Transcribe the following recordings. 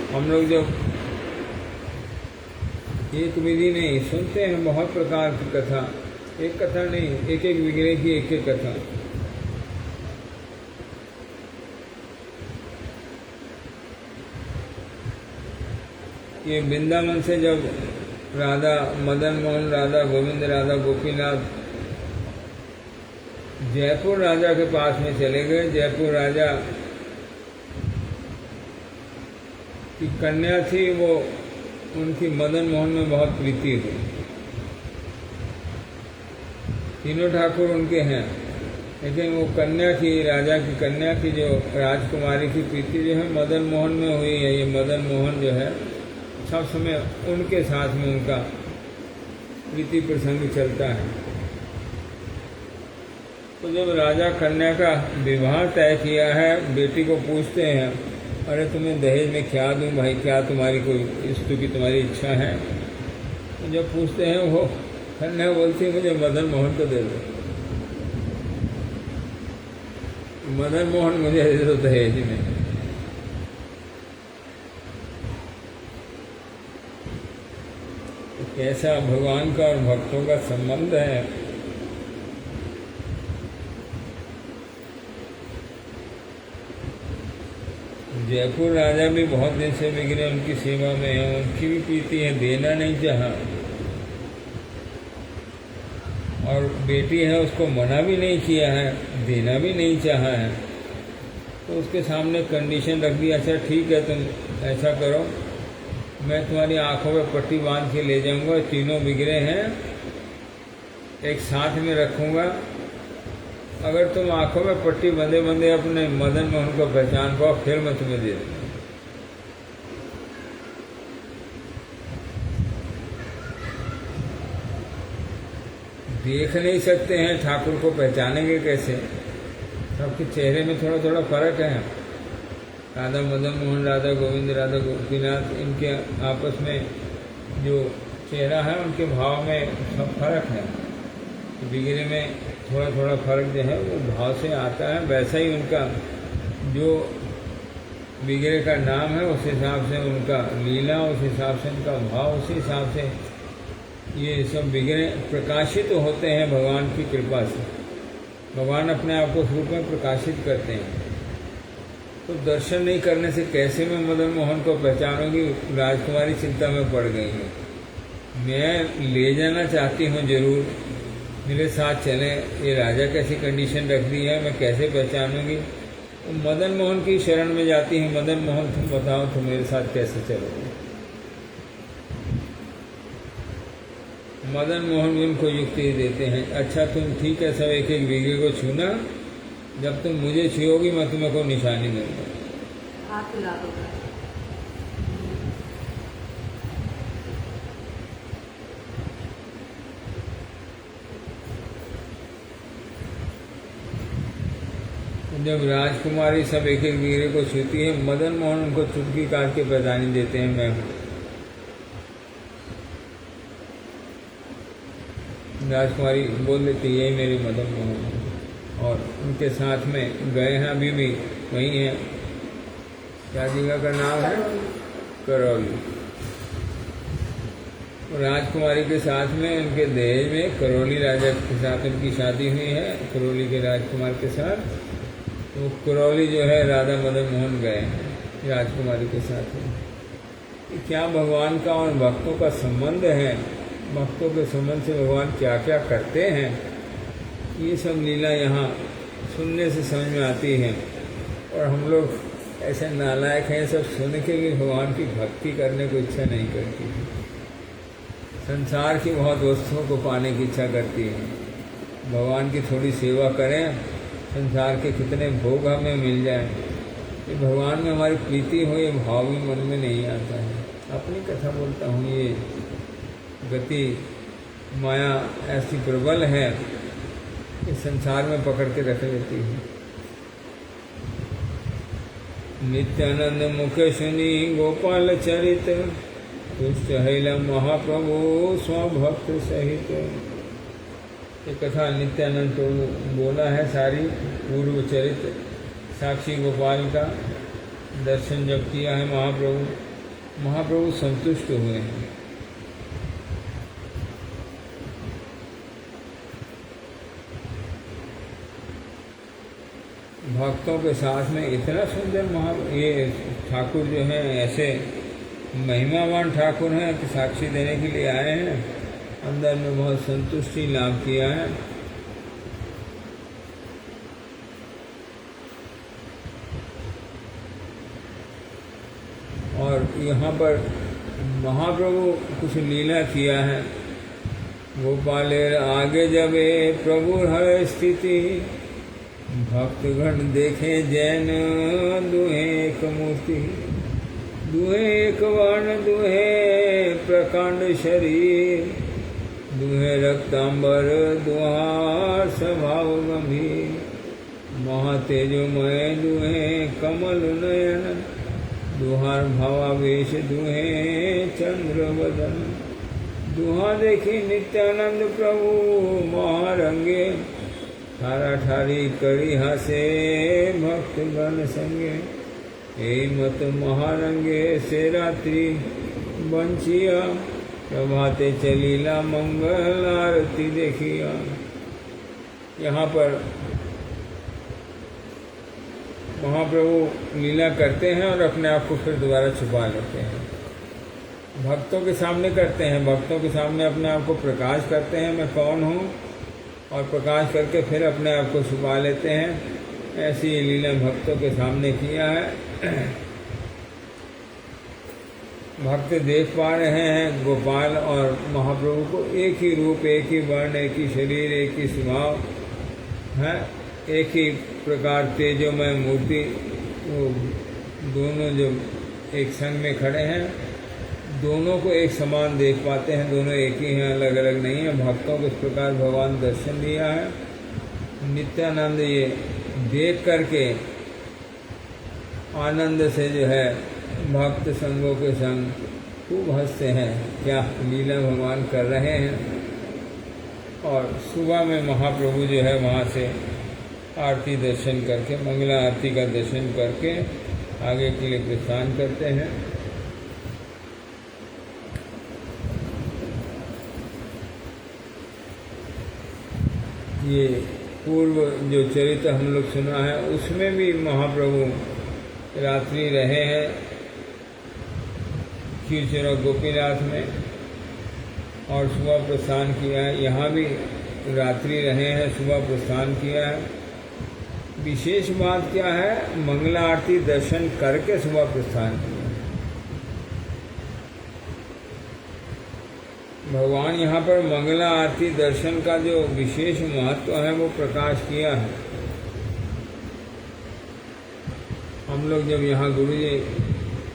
हम लोग जब एक विधि नहीं सुनते हैं बहुत प्रकार की कथा, एक कथा नहीं, एक एक विग्रह की एक एक कथा। ये वृंदावन से जब राधा मदन मोहन, राधा गोविंद, राधा गोपीनाथ जयपुर राजा के पास में चले गए। जयपुर राजा की कन्या थी, वो उनकी मदन मोहन में बहुत प्रीति हुई। तीनों ठाकुर उनके हैं, लेकिन वो कन्या की, राजा की कन्या की जो राजकुमारी की प्रीति जो है मदन मोहन में हुई है। ये मदन मोहन जो है सब समय उनके साथ में उनका प्रीति प्रसंग चलता है। तो जब राजा कन्या का विवाह तय किया है, बेटी को पूछते हैं, अरे तुम्हें दहेज में क्या दूं भाई, क्या तुम्हारी कोई वस्तु की तुम्हारी इच्छा है? तो जब पूछते हैं वो कन्या बोलती है मुझे मदन मोहन को दे दो, मदन मोहन मुझे दे दो दहेज में। कैसा भगवान का और भक्तों का संबंध है। जयपुर राजा भी बहुत दिन से विग्रह उनकी सेवा में है, उनकी भी प्रीति है, देना नहीं चाहा, और बेटी है उसको मना भी नहीं किया है, देना भी नहीं चाहा है। तो उसके सामने कंडीशन रख दी, अच्छा ठीक है तुम ऐसा करो, मैं तुम्हारी आंखों में पट्टी बांध के ले जाऊंगा, तीनों बिगड़े हैं एक साथ में रखूंगा, अगर तुम आंखों में पट्टी बंधे बंधे अपने मदन मोहन को पहचान पाओ फिर मैं तुम्हें दे दूंगा। देख नहीं सकते हैं ठाकुर को, पहचानेंगे कैसे? सबके चेहरे में थोड़ा थोड़ा फर्क है। राधा मदन मोहन, राधा गोविंद, राधा गोपीनाथ, इनके आपस में जो चेहरा है उनके भाव में सब फर्क है। बिगड़े में थोड़ा थोड़ा फर्क जो है वो भाव से आता है। वैसा ही उनका जो बिगड़े का नाम है उस हिसाब से उनका लीला, उस हिसाब से उनका भाव, उसी हिसाब से ये सब बिगड़े प्रकाशित होते हैं भगवान की कृपा से। भगवान अपने आप को रूप में प्रकाशित करते हैं। तो दर्शन नहीं करने से कैसे मैं मदन मोहन को पहचानूंगी? राजकुमारी चिंता में पड़ गई है। मैं ले जाना चाहती हूँ जरूर, मेरे साथ चले, ये राजा कैसी कंडीशन रख दी है, मैं कैसे पहचानूंगी? तो मदन मोहन की शरण में जाती है, मदन मोहन तुम बताओ तुम मेरे साथ कैसे चलोगे? मदन मोहन भी उनको युक्ति देते हैं, अच्छा तुम ठीक है सब एक एक बीघे को छूना, जब तुम मुझे छुओगी मैं तुम्हें कोई निशानी दूंगा। जब राजकुमारी सब एक एक बीघे को छूती है, मदन मोहन उनको चुटकी काट के पहचानी देते हैं, मैं हूँ। राजकुमारी बोल देती है मेरे मदन मोहन, और उनके साथ में गए हैं, अभी भी वहीं हैं। क्या जगह का नाम है? करौली। राजकुमारी के साथ में उनके दहेज में करौली राजा के साथ उनकी शादी हुई है, करौली के राजकुमार के साथ। तो करौली जो है राधा मदन मोहन गए हैं राजकुमारी के साथ में। क्या भगवान का और भक्तों का संबंध है, भक्तों के संबंध से भगवान क्या क्या करते हैं, ये सब लीला यहाँ सुनने से समझ में आती है। और हम लोग ऐसे नालायक हैं, सब सुन के भी भगवान की भक्ति करने को इच्छा नहीं करती। संसार की बहुत वस्तुओं को पाने की इच्छा करती है। भगवान की थोड़ी सेवा करें, संसार के कितने भोग हमें मिल जाए, ये भगवान में हमारी प्रीति हो, ये भाव भी मन में नहीं आता है। अपनी कथा बोलता हूँ, ये गति माया ऐसी प्रबल है कि संसार में पकड़ के रख लेती है। नित्यानंद मुखे सुनी गोपाल चरित, तुष्ट हैला महाप्रभु स्वभक्त सहित। ये कथा नित्यानंद तो बोला है सारी, पूर्व चरित्र साक्षी गोपाल का दर्शन जब किया है महाप्रभु, महाप्रभु संतुष्ट हुए हैं। भक्तों के साथ में इतना सुंदर ये ठाकुर जो हैं ऐसे महिमावान ठाकुर हैं कि साक्षी देने के लिए आए हैं, अंदर में बहुत संतुष्टि लाभ किया है। और यहाँ पर महाप्रभु कुछ लीला किया है। गोपालेर आगे जबे प्रभु है स्थिति, भक्तगण देखे जैन दुहे एक मूर्ति, दुहे एक वर्ण दुहे प्रकांड शरीर, दुहे रक्तांबर दुहार स्वभाव गंभीर, महातेजोमय दुहे कमल नयन, दुहार भावावेश दुहे चंद्र वदन, दुहा देखी नित्यानंद प्रभु महारंगे, ठारा ठारी करी हसे भक्त गण संगे, ए मत महारंगे से रात्रि बंचिया, प्रभाते चलीला मंगल आरती देखिया। यहाँ पर महाप्रभु लीला करते हैं और अपने आप को फिर दोबारा छुपा लेते हैं। भक्तों के सामने करते हैं, भक्तों के सामने अपने आप को प्रकाश करते हैं, मैं कौन हूँ, और प्रकाश करके फिर अपने आप को छुपा लेते हैं। ऐसी ये लीला भक्तों के सामने किया है। भक्त देख पा रहे हैं गोपाल और महाप्रभु को, एक ही रूप, एक ही वर्ण, एक ही शरीर, एक ही स्वभाव है, एक ही प्रकार तेजोमय मूर्ति, वो दोनों जो एक संग में खड़े हैं, दोनों को एक समान देख पाते हैं, दोनों एक ही हैं, अलग अलग नहीं है। भक्तों को इस प्रकार भगवान दर्शन दिया है। नित्यानंद ये देख करके आनंद से जो है भक्त संगों के संग खूब हंसते हैं, क्या लीला भगवान कर रहे हैं। और सुबह में महाप्रभु जो है वहाँ से आरती दर्शन करके, मंगला आरती का दर्शन करके आगे के लिए प्रस्थान करते हैं। ये पूर्व जो चरित्र हम लोग सुना है उसमें भी महाप्रभु रात्रि रहे हैं खीरचरा गोपीनाथ में और सुबह प्रस्थान किया है। यहाँ भी रात्रि रहे हैं, सुबह प्रस्थान किया है। विशेष बात क्या है, मंगला आरती दर्शन करके सुबह प्रस्थान किया। भगवान यहाँ पर मंगला आरती दर्शन का जो विशेष महत्व है वो प्रकाश किया है। हम लोग जब यहाँ गुरु जी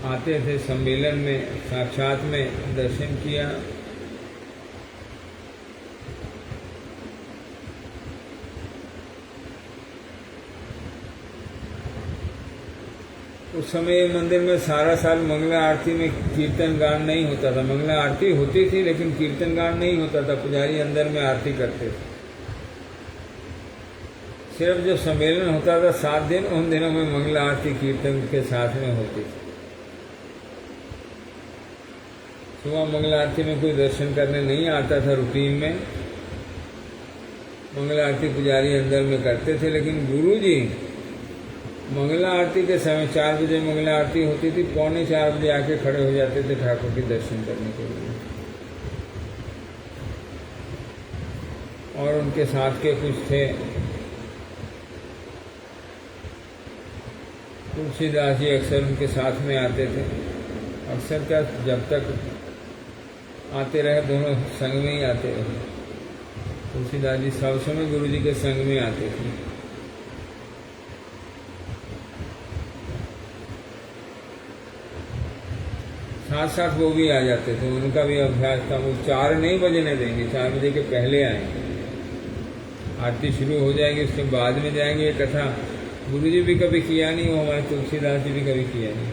आते थे सम्मेलन में, साक्षात में दर्शन किया। उस समय मंदिर में सारा साल मंगला आरती में कीर्तन गान नहीं होता था। मंगला आरती होती थी लेकिन कीर्तन गान नहीं होता था। पुजारी अंदर में आरती करते थे। सिर्फ जो सम्मेलन होता था 7 दिन, उन दिनों में मंगला आरती कीर्तन के साथ में होती थी। सुबह मंगला आरती में कोई दर्शन करने नहीं आता था रूटीन में। मंगला आरती पुजारी अंदर में करते थे, लेकिन गुरु जी मंगला आरती के समय 4 बजे मंगला आरती होती थी, 3:45 बजे आके खड़े हो जाते थे ठाकुर के दर्शन करने के लिए। और उनके साथ के कुछ थे, तुलसीदास जी अक्सर उनके साथ में आते थे। अक्सर क्या, जब तक आते रहे दोनों संग में ही आते रहे। तुलसीदास जी सब समय गुरु जी के संग में आते थे। साथ साथ वो भी आ जाते थे, उनका भी अभ्यास था। वो 4 नहीं बजने देंगे, 4 बजे के पहले आएंगे। आरती शुरू हो जाएगी, उसके बाद में जाएंगे। ये कथा गुरु जी भी कभी किया नहीं, वो हमारे तुलसीदास जी भी कभी किया नहीं,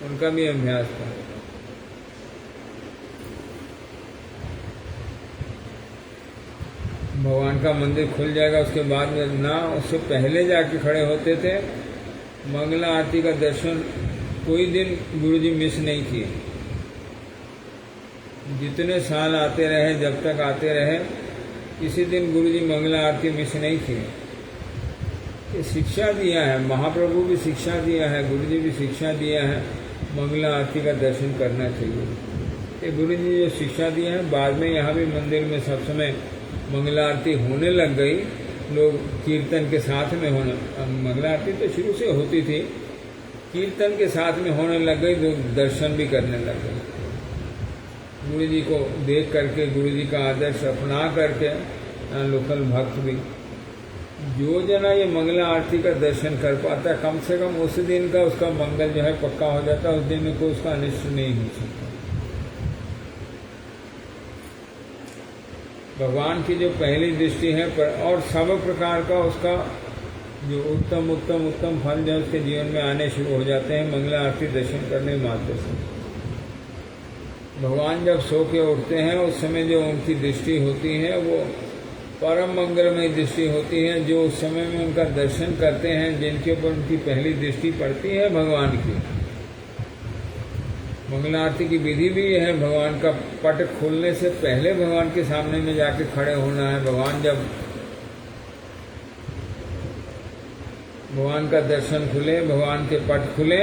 उनका भी अभ्यास था। भगवान का मंदिर खुल जाएगा उसके बाद में ना, उससे पहले जाके खड़े होते थे। मंगला आरती का दर्शन कोई दिन गुरुजी मिस नहीं किए। जितने साल आते रहे, जब तक आते रहे, किसी दिन गुरुजी मंगला आरती मिस नहीं किए। ये शिक्षा दिया है, महाप्रभु भी शिक्षा दिया है, गुरुजी भी शिक्षा दिया है, मंगला आरती का दर्शन करना चाहिए। ये गुरुजी जो शिक्षा दिया है, बाद में यहाँ भी मंदिर में सब समय मंगला आरती होने लग गई, लोग कीर्तन के साथ में होने, मंगला आरती तो शुरू से होती थी, कीर्तन के साथ में होने लग गई, लोग दर्शन भी करने लग गए। गुरुजी को देख करके, गुरुजी का आदर्श अपना करके लोकल भक्त भी, जो जना ये मंगला आरती का दर्शन कर पाता है, कम से कम उस दिन का उसका मंगल जो है पक्का हो जाता है, उस दिन को उसका अनिष्ट नहीं हो सकता। भगवान की जो पहली दृष्टि है और सब प्रकार का उसका जो उत्तम उत्तम उत्तम फल जो उसके जीवन में आने शुरू हो जाते हैं मंगला आरती दर्शन करने मात्र से। भगवान जब सो के उठते हैं उस समय जो उनकी दृष्टि होती है वो परम मंगलमय दृष्टि होती है। जो उस समय में उनका दर्शन करते हैं, जिनके ऊपर उनकी पहली दृष्टि पड़ती है भगवान की। मंगला आरती की विधि भी है, भगवान का पट खोलने से पहले भगवान के सामने में जाके खड़े होना है। भगवान जब भगवान का दर्शन खुले, भगवान के पट खुले,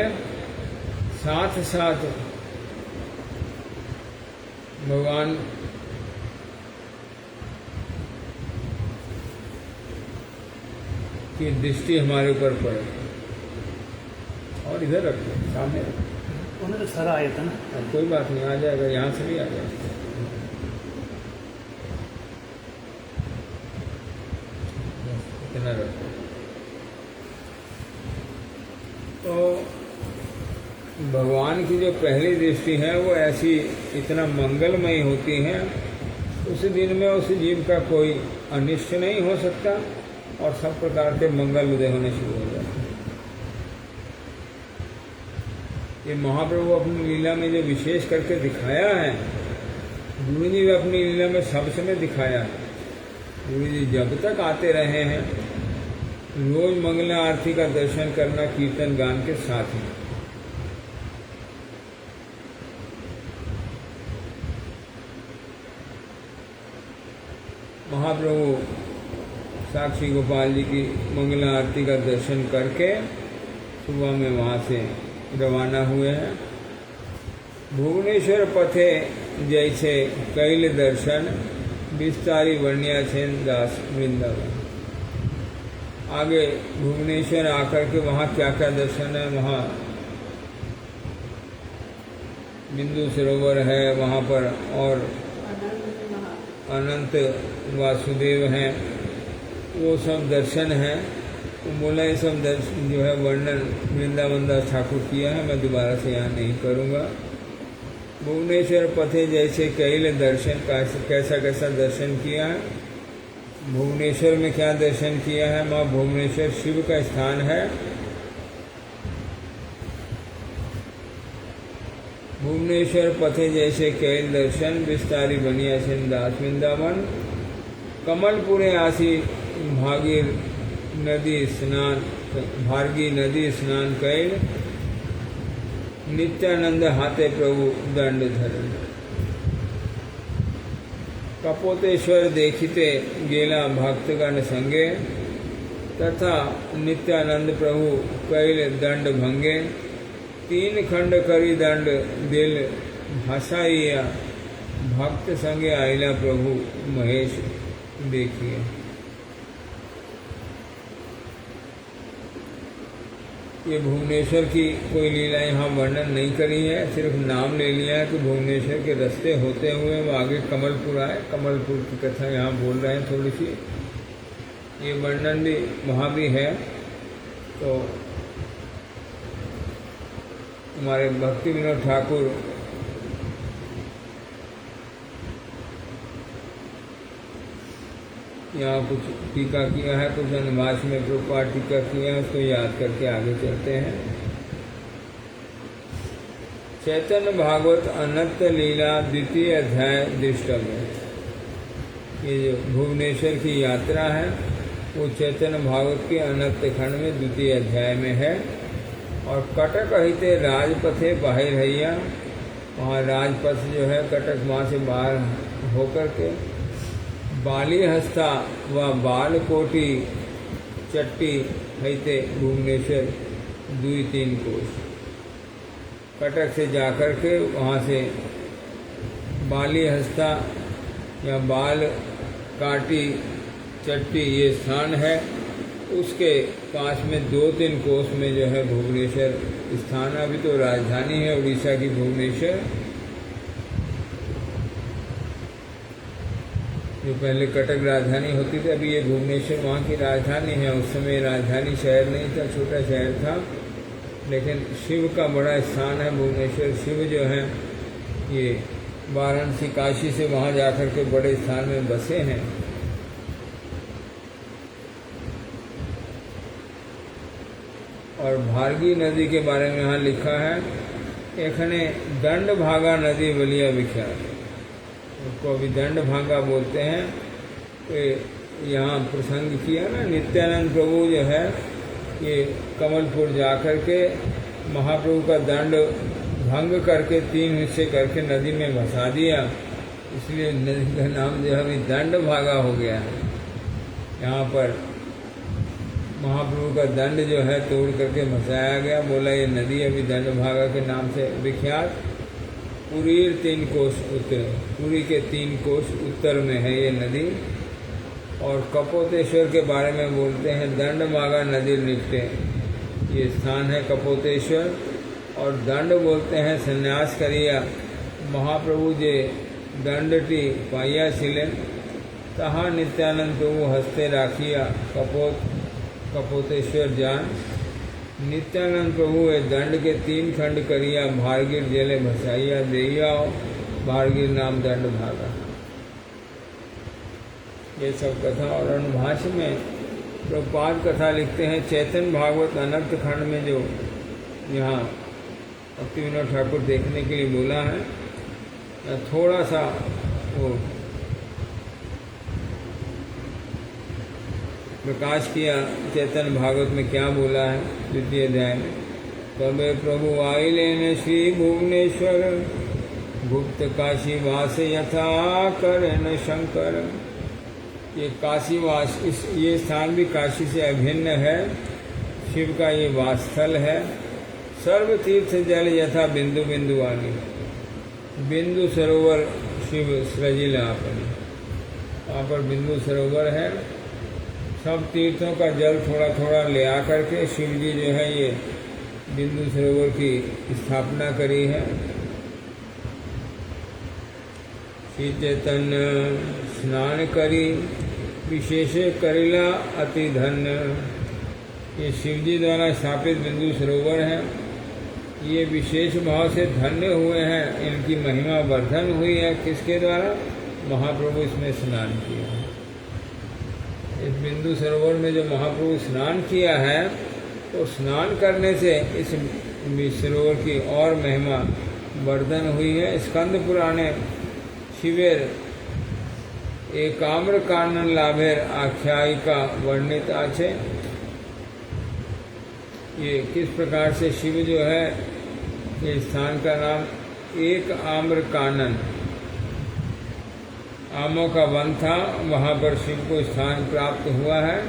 साथ साथ भगवान की दृष्टि हमारे ऊपर पड़े। और इधर रखो, सामने रखो। उन्हें तो सारा आया था ना। अब कोई बात नहीं, आ जाएगा, यहाँ से भी आ जाएगा। इतना रखो। तो भगवान की जो पहली दृष्टि है वो ऐसी इतना मंगलमय होती है, उस दिन में उस जीव का कोई अनिष्ट नहीं हो सकता और सब प्रकार के मंगल उदय होने शुरू हो जाते हैं। ये महाप्रभु अपनी लीला में जो विशेष करके दिखाया है, गुरु जी ने अपनी लीला में सब समय दिखाया है। गुरु जी जब तक आते रहे हैं, रोज मंगला आरती का दर्शन करना कीर्तन गान के साथ ही। महाप्रभु साक्षी गोपाल जी की मंगला आरती का दर्शन करके सुबह में वहाँ से रवाना हुए हैं। भुवनेश्वर पथे जैसे कैल दर्शन विस्तारी वर्ण्या छेन दास वृंदावन। आगे भुवनेश्वर आकर के वहाँ क्या क्या दर्शन है, वहाँ बिंदु सरोवर है वहाँ पर, और अनंत वासुदेव हैं, वो सब दर्शन हैं। तो बोला ये सब दर्शन जो है वर्णन वृंदावन दास ठाकुर किया है, मैं दोबारा से यहाँ नहीं करूँगा। भुवनेश्वर पथे जैसे कैल दर्शन, कैसा कैसा दर्शन किया है। भुवनेश्वर में क्या दर्शन किया है, माँ भुवनेश्वर शिव का स्थान है। भुवनेश्वर पथे जैसे कैल दर्शन विस्तारी बनिया सेन दास वृंदावन। कमलपुरे आसी भागीर नदी स्नान, भार्गी नदी स्नान कैल नित्यानंद हाथे प्रभु दंड धरण। कपोतेश्वर देखिते गेला भक्तगण संगे, तथा नित्यानंद प्रभु कैल दंड भंगे। तीन खंड करी दंड दिल हसाइया, भक्त संगे आइला प्रभु महेश देखिए। ये भुवनेश्वर की कोई लीला यहाँ वर्णन नहीं करी है, सिर्फ नाम ले लिया है कि भुवनेश्वर के रास्ते होते हुए वो आगे कमलपुर आए। कमलपुर की कथा यहाँ बोल रहे हैं थोड़ी सी, ये वर्णन भी वहाँ भी है। तो हमारे भक्ति विनोद ठाकुर यहाँ कुछ टीका किया है, कुछ अनुवाद में प्रपार टीका किया है, उसको याद करके आगे चलते हैं। चैतन्य भागवत अनंत लीला द्वितीय अध्याय दृष्टव्य। ये जो भुवनेश्वर की यात्रा है वो चैतन्य भागवत के अनंत खंड में द्वितीय अध्याय में है। और कटक हिते राजपथे बाहर हैया, वहाँ राजपथ जो है कटक वहाँ से बाहर होकर के बाली हस्ता व बालकोटी चट्टी हिते भुवनेश्वर 2-3 कोस। कटक से जाकर के वहाँ से बाली हस्ता या बाल काटी चट्टी ये स्थान है, उसके पास में 2-3 कोस में जो है भुवनेश्वर स्थान। अभी तो राजधानी है उड़ीसा की भुवनेश्वर, जो पहले कटक राजधानी होती थी, अभी ये भुवनेश्वर वहाँ की राजधानी है। उस समय राजधानी शहर नहीं था, छोटा शहर था, लेकिन शिव का बड़ा स्थान है भुवनेश्वर। शिव जो है ये वाराणसी काशी से वहाँ जाकर के बड़े स्थान में बसे हैं। और भारगी नदी के बारे में यहाँ लिखा है, एखने दंड भागा नदी बलिया विख्यात, उसको अभी दंड भागा बोलते हैं। तो यहाँ प्रसंग किया ना, नित्यानंद प्रभु जो है ये कमलपुर जाकर के महाप्रभु का दंड भंग करके 3 हिस्से करके नदी में भसा दिया, इसलिए नदी का नाम जो है अभी दंड भागा हो गया है। यहाँ पर महाप्रभु का दंड जो है तोड़ करके भसाया गया, बोला ये नदी अभी दंड भागा के नाम से विख्यात। पुरीर 3 कोस उत्तर, पुरी के 3 कोस उत्तर में है ये नदी। और कपोतेश्वर के बारे में बोलते हैं, दंड भागा नदी निकटे, ये स्थान है कपोतेश्वर। और दंड बोलते हैं संन्यास करिया, महाप्रभु जे दंडटी पाइया छिलेन, तहा नित्यानंद प्रभु हस्ते राखिया कपोतेश्वर जान। नित्यानंद प्रभु ए दंड के 3 खंड करिया, भारगिर जेले भसाइया देइया, भारगिर नाम दंड भागा। ये सब कथा। और अनुभाष्य में प्रभुपाद कथा लिखते हैं, चैतन्य भागवत अनंत खंड में जो यहाँ भक्ति विनोद ठाकुर देखने के लिए बोला है, थोड़ा सा वो प्रकाश किया चैतन्य भागवत में क्या बोला है 2य अध्याय में। तबे प्रभु आइलेन श्री भुवनेश्वर, गुप्त काशी वास यथा करेन शंकर। ये काशीवास, ये स्थान भी काशी से अभिन्न है, शिव का ये वासस्थल है। सर्व तीर्थ जल यथा बिंदु बिंदु वाली, बिंदु सरोवर शिव सृजिला अपनी, वहाँ पर बिंदु सरोवर है। सब तीर्थों का जल थोड़ा थोड़ा ले आकर के शिव जी जो है ये बिंदु सरोवर की स्थापना करी है। श्री चैतन्य स्नान करी विशेष करिला अति धन्य। ये शिव जी द्वारा स्थापित बिंदु सरोवर है, ये विशेष भाव से धन्य हुए हैं, इनकी महिमा वर्धन हुई है। किसके द्वारा? महाप्रभु इसमें स्नान किया है। इस बिंदु सरोवर में जो महाप्रभु स्नान किया है, तो स्नान करने से इस सरोवर की और महिमा वर्धन हुई है। स्कंद पुराणे शिवेर एकाम्र कानन लाभेर आख्यायिका वर्णित आछे। ये किस प्रकार से शिव जो है, ये स्थान का नाम एक आम्र कानन, आमों का वन था, वहाँ पर शिव को स्थान प्राप्त हुआ है।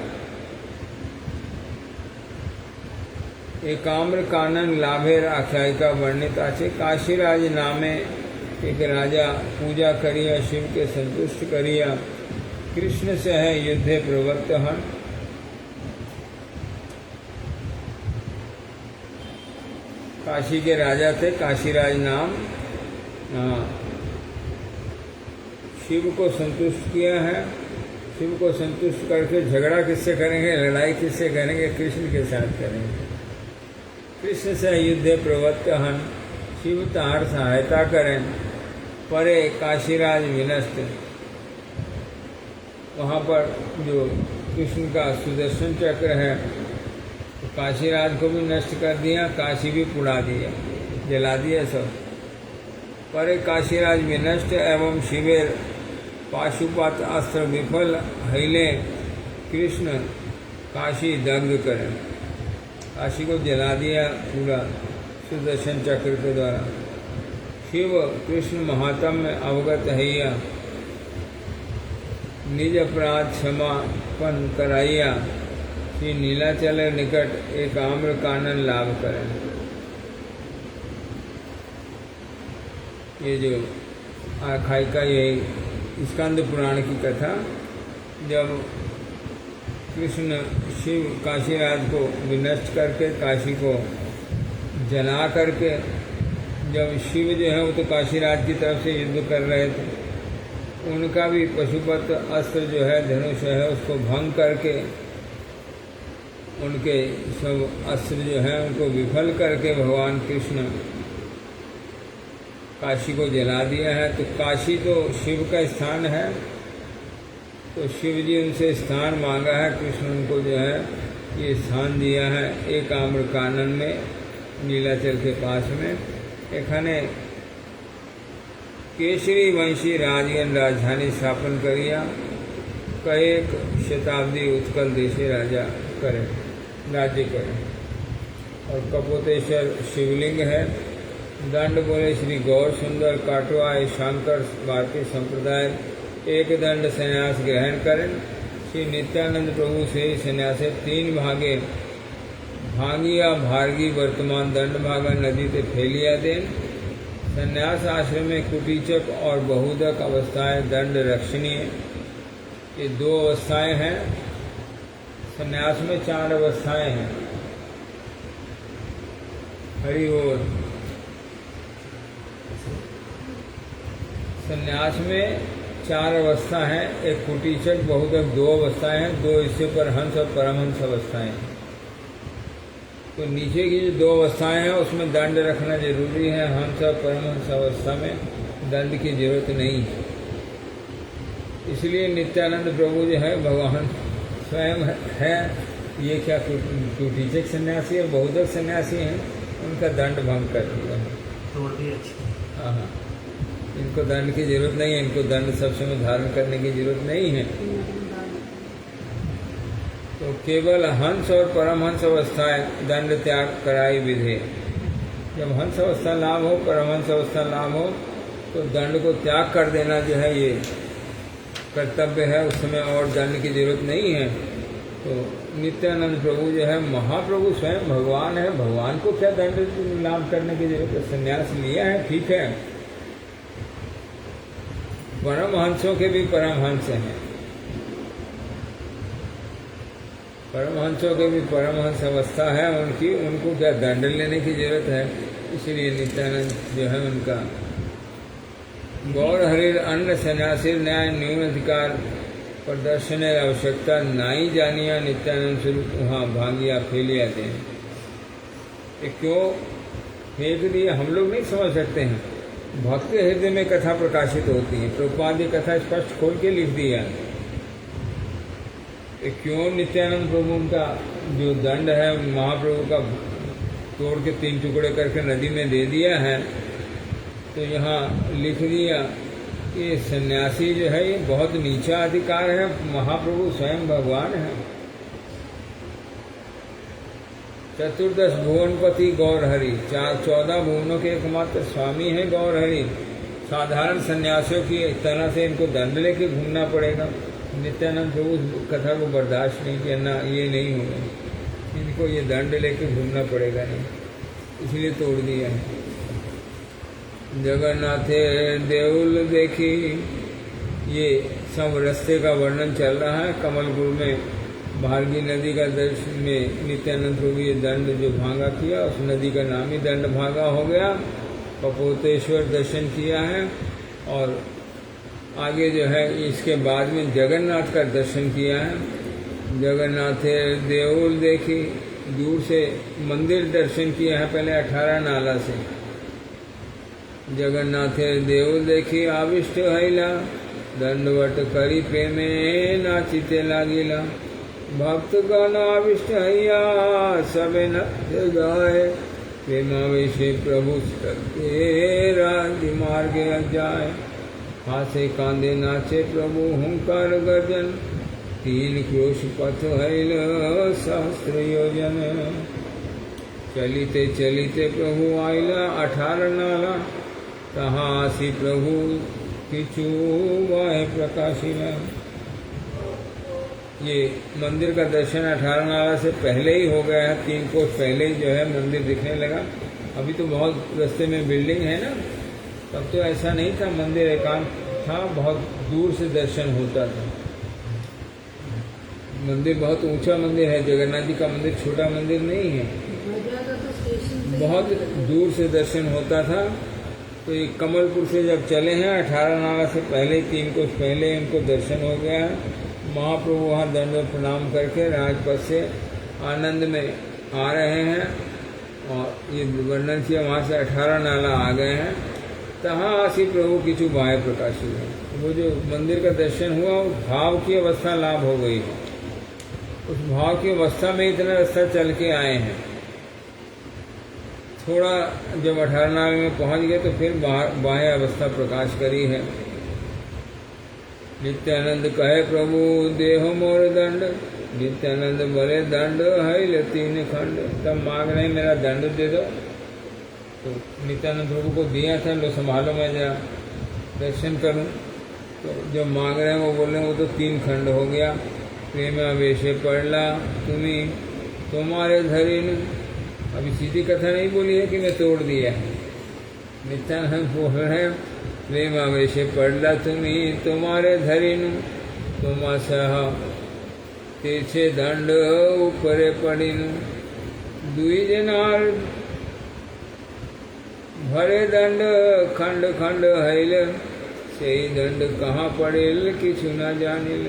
एकाम्र कानन लाभेर आख्यायिका वर्णित आछे। काशीराज नामे एक राजा पूजा करिया, शिव के संतुष्ट करिया, कृष्ण से है युद्धे प्रवृत्त हन। काशी के राजा थे, काशीराज नाम। शिव को संतुष्ट किया है। शिव को संतुष्ट करके झगड़ा किससे करेंगे, लड़ाई किससे करेंगे? कृष्ण के साथ करेंगे। कृष्ण से युद्धे प्रवृत्त हन, शिव तार सहायता करें। परे काशीराज विनस्त, वहाँ पर जो कृष्ण का सुदर्शन चक्र है, तो काशीराज को भी नष्ट कर दिया, काशी भी पुड़ा दिया, जला दिया सब। परे काशीराज विनष्ट एवं शिवेर पाशुपात अस्त्र विफल हिले, कृष्ण काशी दग्ध करें। काशी को जला दिया पूरा सुदर्शन चक्र के द्वारा। शिव कृष्ण महात्म्य अवगत हैया, निज अपराध क्षमापन कराइया, श्री नीलाचल निकट एक आम्र कानन लाभ करें। ये जो आख्यायिका ये स्कंद पुराण की कथा, जब कृष्ण शिव काशीराज को विनष्ट करके काशी को जला करके, जब शिव जो है वो तो काशीराज की तरफ से युद्ध कर रहे थे, उनका भी पशुपत अस्त्र जो है धनुष है उसको भंग करके उनके सब अस्त्र जो है उनको विफल करके भगवान कृष्ण काशी को जला दिया है। तो काशी तो शिव का स्थान है, तो शिव जी उनसे स्थान मांगा है, कृष्ण उनको जो है ये स्थान दिया है एक आम्र कानन में, नीलाचल के पास में। एखाने केसरी वंशी राजगण राजधानी स्थापन करिया, कएक शताब्दी उत्कल देशे राजा करे राज्य करे। और कपोतेश्वर शिवलिंग है। दंड बोले श्री गौर सुंदर काटवाए शंकर भारतीय संप्रदाय, एक दंड संन्यास ग्रहण करें। श्री नित्यानंद प्रभु से संन्यासे 3 भागे भांगिया भार्गी वर्तमान दंड भागा नदी ते फैलिया देन। संन्यास आश्रम में कुटीचक और बहुदक अवस्थाएं दंड रक्षणीय, ये 2 अवस्थाएं हैं। संन्यास में 4 अवस्थाएं हैं। हरि बोल। संन्यास में 4 अवस्था हैं, एक कुटीचक बहुदक 2 अवस्थाएं हैं, 2 इससे परहंस और परमहंस अवस्थाएं हैं। तो नीचे की जो 2 अवस्थाएं हैं उसमें दंड रखना जरूरी है, हंस और परमहंस अवस्था में दंड की जरूरत नहीं। इसलिए नित्यानंद प्रभु जो है भगवान स्वयं है, ये क्या कुटीचक सन्यासी और बहुदक सन्यासी हैं, उनका दंड भंग कर दिया है, तोड़ दिया। अच्छा, हाँ, इनको दंड की जरूरत नहीं है, इनको दंड सब समय धारण करने की जरूरत नहीं है। तो केवल हंस और परमहंस अवस्थाएं दंड त्याग कराई विधे। जब हंस अवस्था लाभ हो, परमहंस अवस्था लाभ हो, तो दंड को त्याग कर देना जो है ये कर्तव्य है, उस समय और दंड की जरूरत नहीं है। तो नित्यानंद प्रभु जो है महाप्रभु स्वयं भगवान है, भगवान को क्या दंड लाभ करने की जरूरत है। संन्यास लिया है ठीक है, परमहंसों के भी परमहंस हैं, परमहंसों के भी परमहंस अवस्था है उनकी, उनको क्या दंड लेने की जरूरत है। इसलिए नित्यानंद जो है उनका गौर हरिर अन्न सन्यासी न्याय न्यून अधिकार प्रदर्शन आवश्यकता नाई जानिया नित्यानंद स्वरूप वहाँ भांगिया फैलिया दें। ये क्यों फेंक दिया हम लोग नहीं समझ सकते हैं। भक्ति हृदय में कथा प्रकाशित होती है, प्रभुपाद की कथा स्पष्ट खोल के लिख दिया। क्यों नित्यानंद प्रभु उनका जो दंड है महाप्रभु का तोड़ के 3 टुकड़े करके नदी में दे दिया है, तो यहाँ लिख दिया कि सन्यासी जो है ये बहुत नीचा अधिकार है, महाप्रभु स्वयं भगवान है। चतुर्दश भुवनपति गौर हरि, 14 भुवनों के एकमात्र स्वामी है गौर हरि। साधारण सन्यासियों की तरह से इनको दंड लेके घूमना पड़ेगा। नित्यानंद प्रभु कथा को बर्दाश्त नहीं किया, ना ये नहीं होगा, इनको ये दंड लेके घूमना पड़ेगा नहीं, इसलिए तोड़ दिया है। जगन्नाथे देउल देखी, ये सब रास्ते का वर्णन चल रहा है। कमलपुर में भारगी नदी का दर्शन में नित्यानंद प्रभु ये दंड जो भांगा किया, उस नदी का नाम ही दंड भागा हो गया। कपोतेश्वर दर्शन किया है और आगे जो है इसके बाद में जगन्नाथ का दर्शन किया है। जगन्नाथे देउल देखी, दूर से मंदिर दर्शन किया है पहले 18 नाला से। जगन्नाथे देउल देखी आविष्ट हैला, दंडवट करी प्रेमे नाचिते लागिला। भक्त गण आविष्ट हैया सबे नृत्य गाए, प्रेमावेशे प्रभु राज्य मार्गे जाए। हासे कांदे नाचे प्रभु हुंकार गर्जन, 3 क्रोश पथ हैल सहस्त्र योजन। चलिते चलिते प्रभु आइला 18 नाला, तहाँ आसी प्रभु किछु वाहे प्रकाशिला। ये मंदिर का दर्शन 18 नाला से पहले ही हो गया है, 3 कोस पहले ही जो है मंदिर दिखने लगा। अभी तो बहुत रास्ते में बिल्डिंग है ना, तब तो ऐसा नहीं था, मंदिर एकांत था, बहुत दूर से दर्शन होता था। मंदिर बहुत ऊंचा मंदिर है, जगन्नाथ जी का मंदिर छोटा मंदिर नहीं है, बहुत दूर से दर्शन होता था। तो ये कमलपुर से जब चले हैं 18 नाला से पहले, 3 कोस पहले इनको दर्शन हो गया है। महाप्रभु वहाँ दंडवत प्रणाम करके राजपथ से आनंद में आ रहे हैं और ये वर्णन किया, वहाँ से 18 नाला आ गए हैं। तहाँ आसी प्रभु किछु बाह्य प्रकाशी है। वो जो मंदिर का दर्शन हुआ, वो भाव की अवस्था लाभ हो गई है। उस भाव की अवस्था में इतना रास्ता चल के आए हैं। थोड़ा जब 18 नाल में पहुंच गए तो फिर बाह्य अवस्था प्रकाश करी है। नित्यानंद कहे प्रभु देहो मोर दंड, नित्यानंद बोले दंड है 3 खंड। तब मांग रहे मेरा दंड दे दो, तो नित्यानंद प्रभु को दिया था, लो संभालो मैं जरा दर्शन करूं। तो जो मांग रहे हैं वो बोल रहे हैं वो तो 3 खंड हो गया। प्रेम आवेशे पड़ला तुम्हें तुम्हारे धरिन। अभी सीधी कथा नहीं बोली है कि मैं तोड़ दिया है। नित्यानंद बोल रहे हैं प्रेम आवेशे पड़ला तुम्हें तुम्हारे धरिन, तुम सह तिरछे दंड ऊपरे पड़िन। दुई जनार भरे दंड खंड खंड हैल, सही दंड कहाँ पड़ेल किछु न जानिल।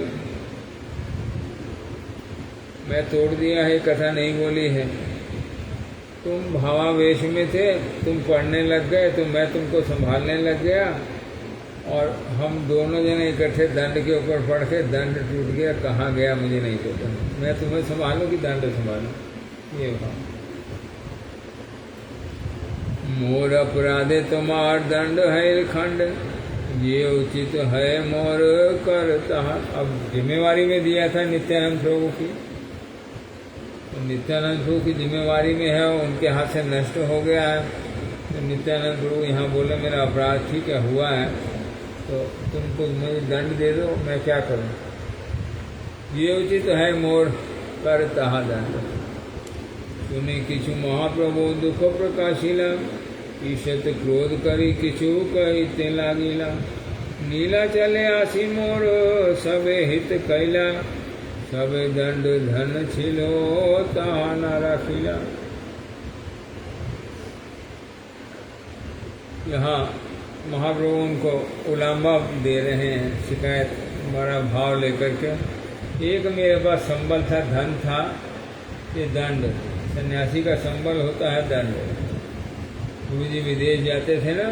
मैं तोड़ दिया है, कथा नहीं बोली है। तुम भावावेश में थे, तुम पढ़ने लग गए तो मैं तुमको संभालने लग गया, और हम दोनों जने इकट्ठे दंड के ऊपर पढ़ के दंड टूट गया, कहाँ गया मुझे नहीं पता। मैं तुम्हें संभालूं कि दंड संभालूं, ये भाव। मोर अपराधे तुम्हार दंड है खंड, ये उचित है मोर करता। अब जिम्मेवारी में दिया था नित्यानंद प्रभु की, तो नित्यानंद प्रभु की जिम्मेवारी में है, उनके हाथ से नष्ट हो गया है। तो नित्यानंद प्रभु यहाँ बोले मेरा अपराध ठीक है हुआ है, तो तुमको मुझे दंड दे दो, मैं क्या करूं। ये उचित है मोर करता दंड। सुने किछु महाप्रभु दुख प्रकाशिला, ईशत क्रोध करी किछु कहते लागिला। नीला चले आसी मोर सबे हित कैला, सबे दंड धन छिलो ताहा न राखिला। यहाँ महाप्रभु उनको उलाम्बा दे रहे हैं, शिकायत बड़ा भाव लेकर के। एक मेरे पास संबल था, धन था, ये दंड, सन्यासी का संबल होता है दंड। गुरु जी विदेश जाते थे ना,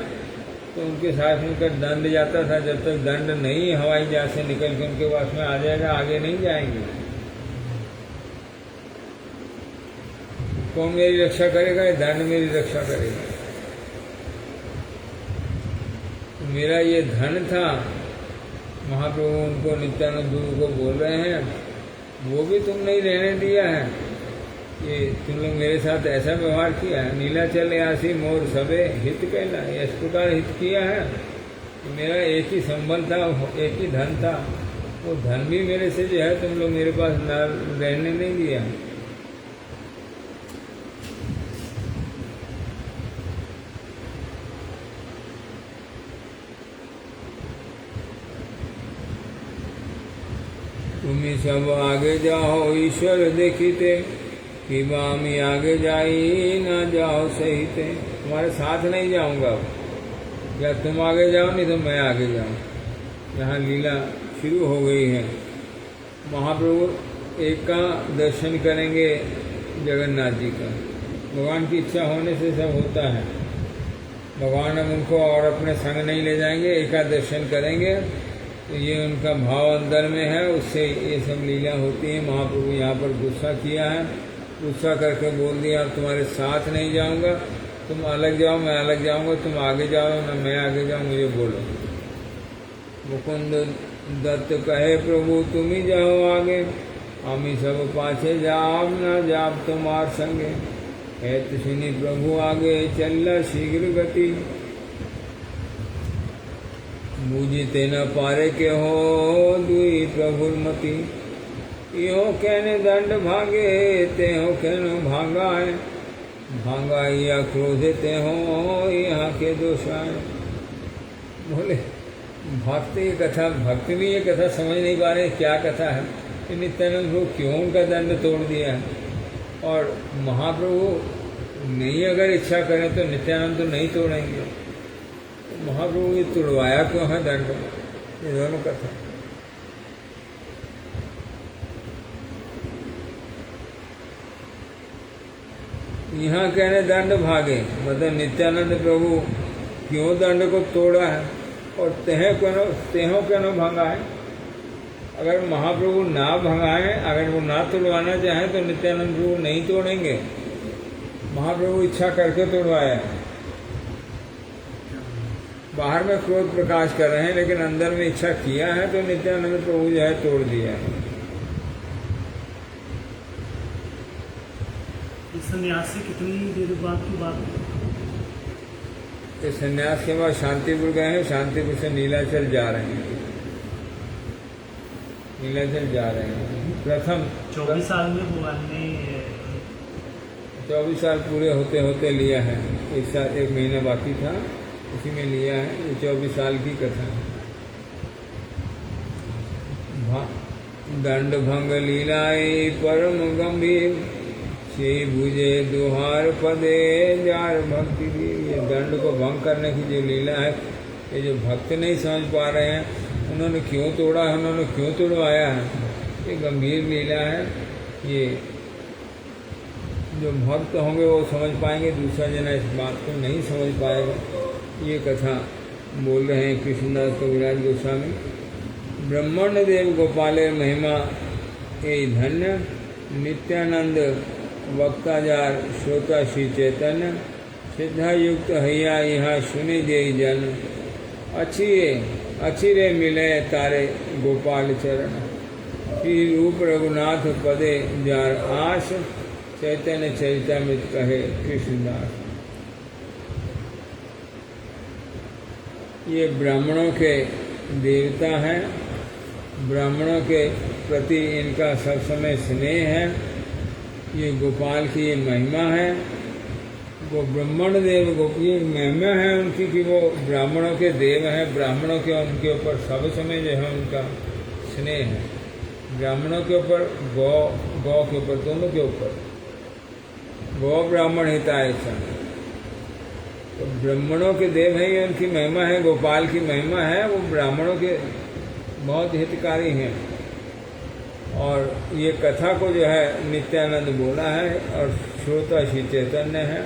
तो उनके साथ में उनका दंड जाता था। जब तक दंड नहीं हवाई जहाज से निकल के उनके पास में आ जाएगा, आगे नहीं जाएंगे। कौन मेरी रक्षा करेगा? ये दंड मेरी रक्षा करेगा। तो मेरा ये धन था, महाप्रभु उनको नित्यानंद गुरु को बोल रहे हैं, वो भी तुम नहीं रहने दिया है, ये तुम लोग मेरे साथ ऐसा व्यवहार किया है। नीला चले आसी मोर सबे हित कहला, इस प्रकार हित किया है। मेरा एक ही संबल था, एक ही धन था, वो धन भी मेरे से जो है तुम लोग मेरे पास न रहने नहीं दिया। तुम्हें सब आगे जाओ ईश्वर देखिते, कि बामी आगे जाई न जाओ सही थे। तुम्हारे साथ नहीं जाऊंगा, या तुम आगे जाओ नहीं तो मैं आगे जाऊं। यहाँ लीला शुरू हो गई है। महाप्रभु एक का दर्शन करेंगे जगन्नाथ जी का। भगवान की इच्छा होने से सब होता है। भगवान अब उनको और अपने संग नहीं ले जाएंगे, एक का दर्शन करेंगे, तो ये उनका भाव अंदर में है, उससे ये सब लीला होती है। महाप्रभु यहाँ पर गुस्सा किया है, गुस्सा करके बोल दिया अब तुम्हारे साथ नहीं जाऊंगा, तुम अलग जाओ मैं अलग जाऊंगा, तुम आगे जाओ ना मैं आगे जाऊँ, मुझे बोलो। मुकुंद दत्त कहे प्रभु तुम ही जाओ आगे, हम ही सब पाछे जाब ना जाब तुम्हार संगे। ऐत सुनी प्रभु आगे चल शीघ्र गति, बूझते न पारे के हो दुई प्रभुर मति। यो कहने दंड भागे ते हो कहनो भांगा है, भांगा या क्रोधते हो यहाँ के दोषाए। बोले भक्त ये कथा, भक्त भी ये कथा समझ नहीं पा रहे क्या कथा है, कि नित्यानंद प्रभु क्यों उनका दंड तोड़ दिया है। और महाप्रभु नहीं अगर इच्छा करें तो नित्यानंद तो नहीं तोड़ेंगे, तो महाप्रभु ये तोड़वाया क्यों है दंड, ये दोनों कथा। यहाँ कहने दंड भागे, मतलब नित्यानंद प्रभु क्यों दंड को तोड़ा है, और तेहों क्यों भंगा है। अगर महाप्रभु ना भंगाएं, अगर वो ना तोड़वाना चाहें तो नित्यानंद प्रभु नहीं तोड़ेंगे, महाप्रभु इच्छा करके तोड़वाया है। बाहर में क्रोध प्रकाश कर रहे हैं लेकिन अंदर में इच्छा किया है, तो नित्यानंद प्रभु जो है तोड़ दिया है। संन्यास से कितनी देर बाद की बात है? इस संन्यास के बाद शांतिपुर गए हैं, शांतिपुर से नीलाचल जा रहे हैं, नीलाचल जा रहे हैं। प्रथम 24 साल में भगवान ने 24 साल पूरे होते होते लिया है, एक साल 1 महीना बाकी था, उसी में लिया है। ये 24 साल की कथा है। दंड भंग लीलाए परम गंभीर, से बुझे दुहार पदे जार भक्ति दी। ये दंड को भंग करने की जो लीला है, ये जो भक्त नहीं समझ पा रहे हैं, उन्होंने क्यों तोड़ा है, उन्होंने क्यों तोड़वाया है, ये गंभीर लीला है। ये जो भक्त होंगे वो समझ पाएंगे, दूसरा जना इस बात को नहीं समझ पाएगा। ये कथा बोल रहे हैं कृष्णदास कविराज गोस्वामी। ब्रह्मण्य देव गोपालेर महिमा ए धन्य, नित्यानंद वक्ताजार श्रोता श्री चैतन्य, सिद्धा युक्त हैया यहाँ सुने जय जन, अच्छी रे मिले तारे गोपाल चरण, श्री रूप रघुनाथ पदे जार आस, चैतन्य चरितामृत कहे कृष्णदास। ये ब्राह्मणों के देवता हैं, ब्राह्मणों के प्रति इनका सब समय स्नेह है। ये गोपाल की ये महिमा है, वो ब्रह्मण देव ये महिमा है उनकी कि वो ब्राह्मणों के देव हैं। ब्राह्मणों के उनके ऊपर सब समय जो है उनका स्नेह है, ब्राह्मणों के ऊपर, गौ के ऊपर, दोनों के ऊपर। गौ ब्राह्मण हिताय च, तो ब्राह्मणों के देव है, ये उनकी महिमा है। गोपाल की महिमा है, वो ब्राह्मणों के बहुत हितकारी हैं। और ये कथा को जो है नित्यानंद बोला है और श्रोता श्री चैतन्य है।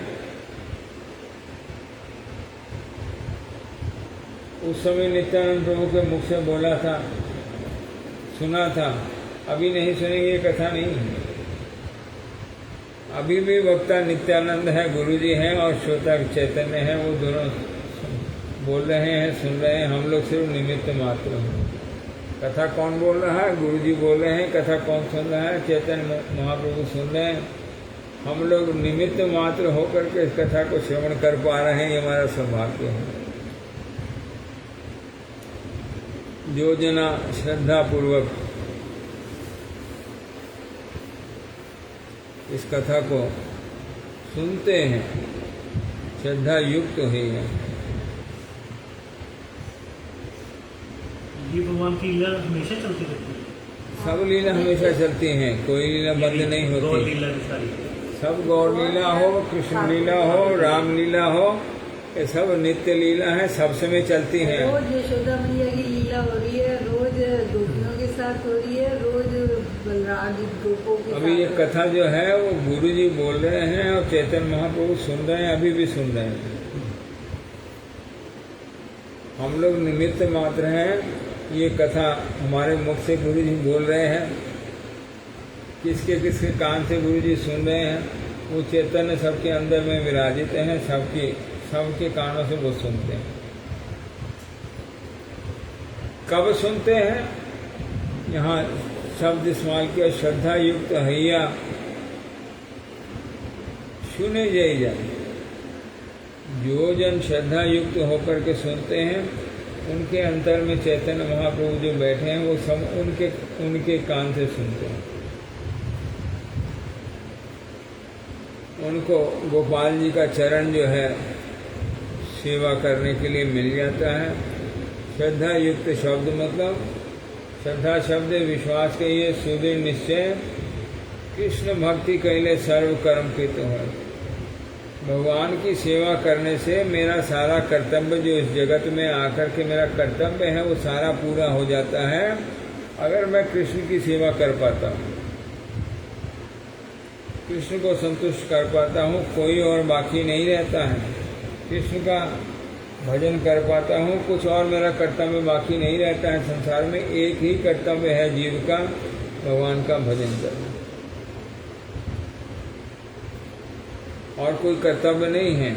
उस समय नित्यानंद प्रभु के मुख से बोला था, सुना था, अभी नहीं सुनेंगे, ये कथा नहीं है। अभी भी वक्ता नित्यानंद है, गुरुजी हैं, और श्रोता चैतन्य है, वो दोनों बोल रहे हैं, सुन रहे हैं। हम लोग सिर्फ निमित्त मात्र हैं। कथा कौन बोल रहा है? गुरुजी बोल रहे हैं। कथा कौन सुन रहा है? चैतन्य महाप्रभु सुन रहे हैं। हम लोग निमित्त मात्र होकर के इस कथा को श्रवण कर पा रहे हैं, ये हमारा सौभाग्य है। जो जना श्रद्धा पूर्वक इस कथा को सुनते हैं, श्रद्धा युक्त ही है। ये भगवान की लीला हमेशा चलती रहती है। सब लीला हमेशा चलती हैं, कोई लीला बंद नहीं होती। लीला सारी सब गौर लीला हो, कृष्ण लीला हो, राम लीला हो, ये सब नित्य लीला है, सब समय चलती हैं। रोज यशोदा मैया की लीला हो रही है, रोज गोपियों के साथ हो रही है, रोज बलराम गोपों के साथ। अभी ये कथा जो है वो गुरुजी बोल रहे हैं और चैतन्य महाप्रभु सुन रहे हैं, अभी भी सुन रहे हैं। हम लोग निमित्त मात्र हैं। ये कथा हमारे मुख से गुरुजी बोल रहे हैं, किसके किसके कान से गुरुजी सुन रहे हैं, वो चैतन्य सबके अंदर में विराजित हैं, सबके कानों से वो सुनते हैं। कब सुनते हैं? यहाँ शब्द इस्तेमाल किया, श्रद्धा युक्त हैया सुने जय जन। जो जन श्रद्धा युक्त होकर के सुनते हैं, उनके अंतर में चैतन्य महाप्रभु जो बैठे हैं वो सब उनके कान से सुनते हैं। उनको गोपाल जी का चरण जो है सेवा करने के लिए मिल जाता है। श्रद्धा युक्त शब्द मतलब श्रद्धा शब्द विश्वास के ये सुदृढ़ निश्चय, कृष्ण भक्ति कैले सर्व कर्म कृत है। भगवान की सेवा करने से मेरा सारा कर्तव्य जो इस जगत में आकर के मेरा कर्तव्य है वो सारा पूरा हो जाता है, अगर मैं कृष्ण की सेवा कर पाता हूँ, कृष्ण को संतुष्ट कर पाता हूँ, कोई और बाकी नहीं रहता है। कृष्ण का भजन कर पाता हूँ, कुछ और मेरा कर्तव्य बाकी नहीं रहता है। संसार में एक ही कर्तव्य है जीव का, भगवान का भजन करना, और कोई कर्तव्य नहीं है।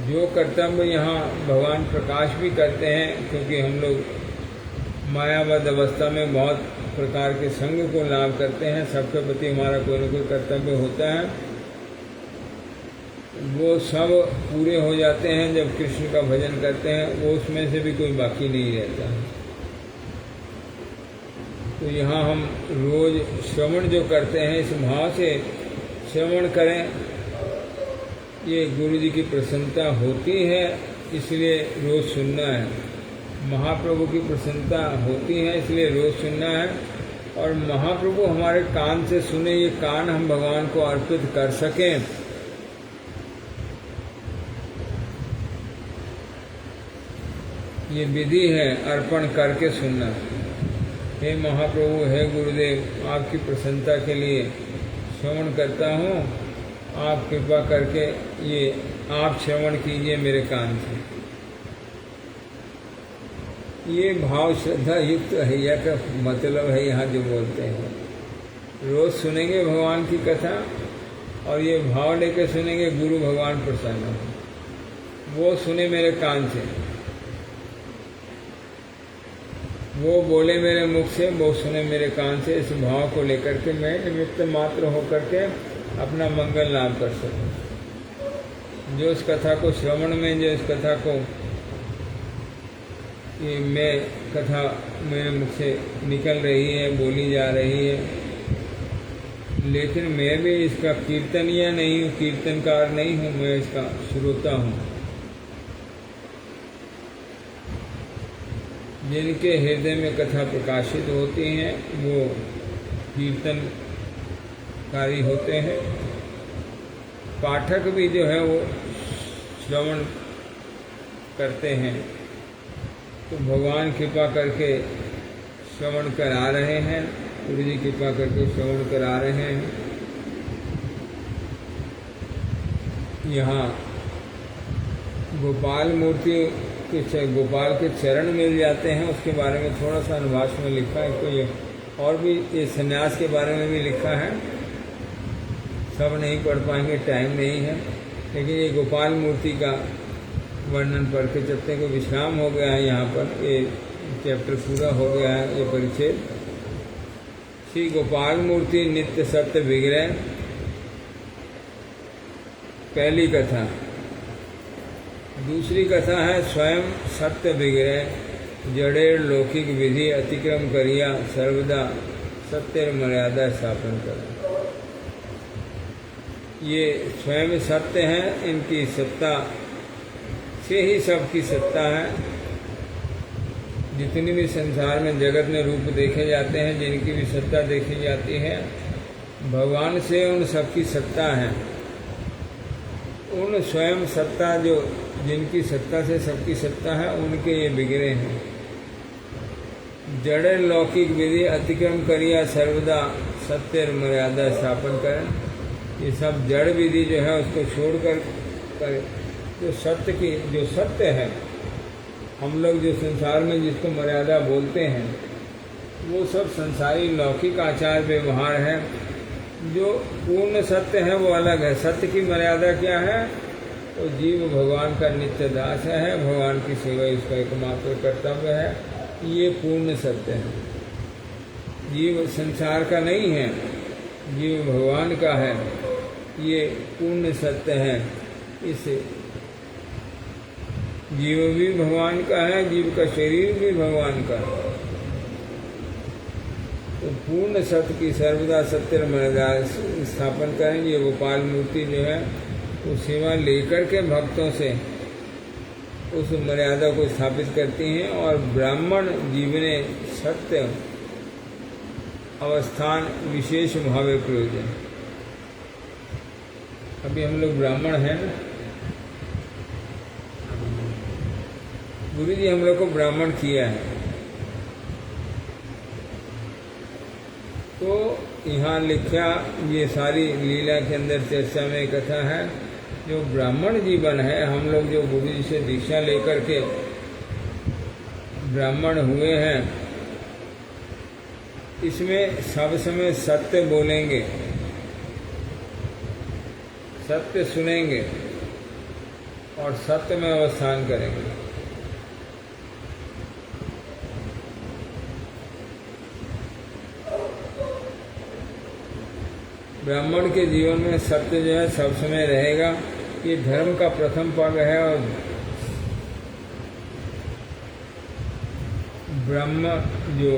जो कर्तव्य यहाँ भगवान प्रकाश भी करते हैं, क्योंकि हम लोग मायाबद्ध अवस्था में बहुत प्रकार के संग को लाभ करते हैं, सबके प्रति हमारा कोई न कोई कर्तव्य होता है, वो सब पूरे हो जाते हैं जब कृष्ण का भजन करते हैं, वो उसमें से भी कोई बाकी नहीं रहता है। तो यहाँ हम रोज श्रवण जो करते हैं, इस भाव से श्रवण करें, ये गुरु जी की प्रसन्नता होती है, इसलिए रोज सुनना है। महाप्रभु की प्रसन्नता होती है, इसलिए रोज सुनना है। और महाप्रभु हमारे कान से सुने, ये कान हम भगवान को अर्पित कर सकें, ये विधि है अर्पण करके सुनना। हे महाप्रभु, हे गुरुदेव, आपकी प्रसन्नता के लिए श्रवण करता हूँ, आप कृपा करके ये आप श्रवण कीजिए मेरे कान से। ये भाव श्रद्धा युक्त हैया का मतलब है यहाँ जो बोलते हैं। रोज सुनेंगे भगवान की कथा और ये भाव लेके सुनेंगे गुरु भगवान प्रसन्न हो, वो सुने मेरे कान से, वो बोले मेरे मुख से, वो सुने मेरे कान से। इस भाव को लेकर के मैं निमित्त मात्र होकर के अपना मंगल लाभ कर सकूं। जो इस कथा को श्रवण में, जो इस कथा को ये मैं कथा मेरे मुख से निकल रही है, बोली जा रही है, लेकिन मैं भी इसका कीर्तनिया नहीं हूँ, कीर्तनकार नहीं हूँ, मैं इसका श्रोता हूँ। जिनके हृदय में कथा प्रकाशित होती हैं वो कीर्तनकारी होते हैं। पाठक भी जो है वो श्रवण करते हैं। तो भगवान कृपा करके श्रवण करा रहे हैं, गुरु जी कृपा करके श्रवण करा रहे हैं। यहाँ गोपाल मूर्ति गोपाल के चरण मिल जाते हैं, उसके बारे में थोड़ा सा अनुभाष में लिखा है। तो ये और भी ये संन्यास के बारे में भी लिखा है, सब नहीं पढ़ पाएंगे, टाइम नहीं है। लेकिन ये गोपाल मूर्ति का वर्णन पढ़ के चलते को विश्राम हो गया है। यहाँ पर ये चैप्टर पूरा हो गया है, ये परिच्छेद। श्री गोपाल मूर्ति नित्य सत्य विग्रह, पहली कथा। दूसरी कथा है स्वयं सत्य विग्रह, जड़ेर लौकिक विधि अतिक्रम करिया, सर्वदा सत्य मर्यादा स्थापन कर। ये स्वयं सत्य हैं, इनकी सत्ता से ही सबकी सत्ता है। जितनी भी संसार में जगत में रूप देखे जाते हैं, जिनकी भी सत्ता देखी जाती है, भगवान से उन सबकी सत्ता है। उन स्वयं सत्ता जो जिनकी सत्ता से सबकी सत्ता है, उनके ये बिगड़े हैं। जड़ लौकिक विधि अतिक्रम करिया, सर्वदा सत्य मर्यादा स्थापन करें। ये सब जड़ विधि जो है उसको छोड़कर करें। जो सत्य है, हम लोग जो संसार में जिसको मर्यादा बोलते हैं, वो सब संसारी लौकिक आचार व्यवहार है। जो पूर्ण सत्य है वो अलग है। सत्य की मर्यादा क्या है? तो जीव भगवान का नित्य दास है, भगवान की सेवा इसका एकमात्र कर्तव्य है, ये पूर्ण सत्य है। जीव संसार का नहीं है, जीव भगवान का है, ये पूर्ण सत्य है। इस जीव भी भगवान का है, जीव का शरीर भी भगवान का है। तो पूर्ण सत्य की सर्वदा सत्य मर्यादा स्थापन करें। ये गोपाल मूर्ति जो है वो सेवा लेकर के भक्तों से उस मर्यादा को स्थापित करती हैं। और ब्राह्मण जीवने सत्य अवस्थान विशेष भावे प्रयोजन। अभी हम लोग ब्राह्मण हैं ना, गुरु जी हम लोग को ब्राह्मण किया है। तो यहाँ लिखा, ये सारी लीला के अंदर चर्चा में कथा है, जो ब्राह्मण जीवन है, हम लोग जो गुरु जी से दीक्षा लेकर के ब्राह्मण हुए हैं, इसमें सब समय सत्य बोलेंगे, सत्य सुनेंगे और सत्य में अवस्थान करेंगे। ब्राह्मण के जीवन में सत्य जो है सब समय रहेगा। ये धर्म का प्रथम पग है। और ब्रह्म जो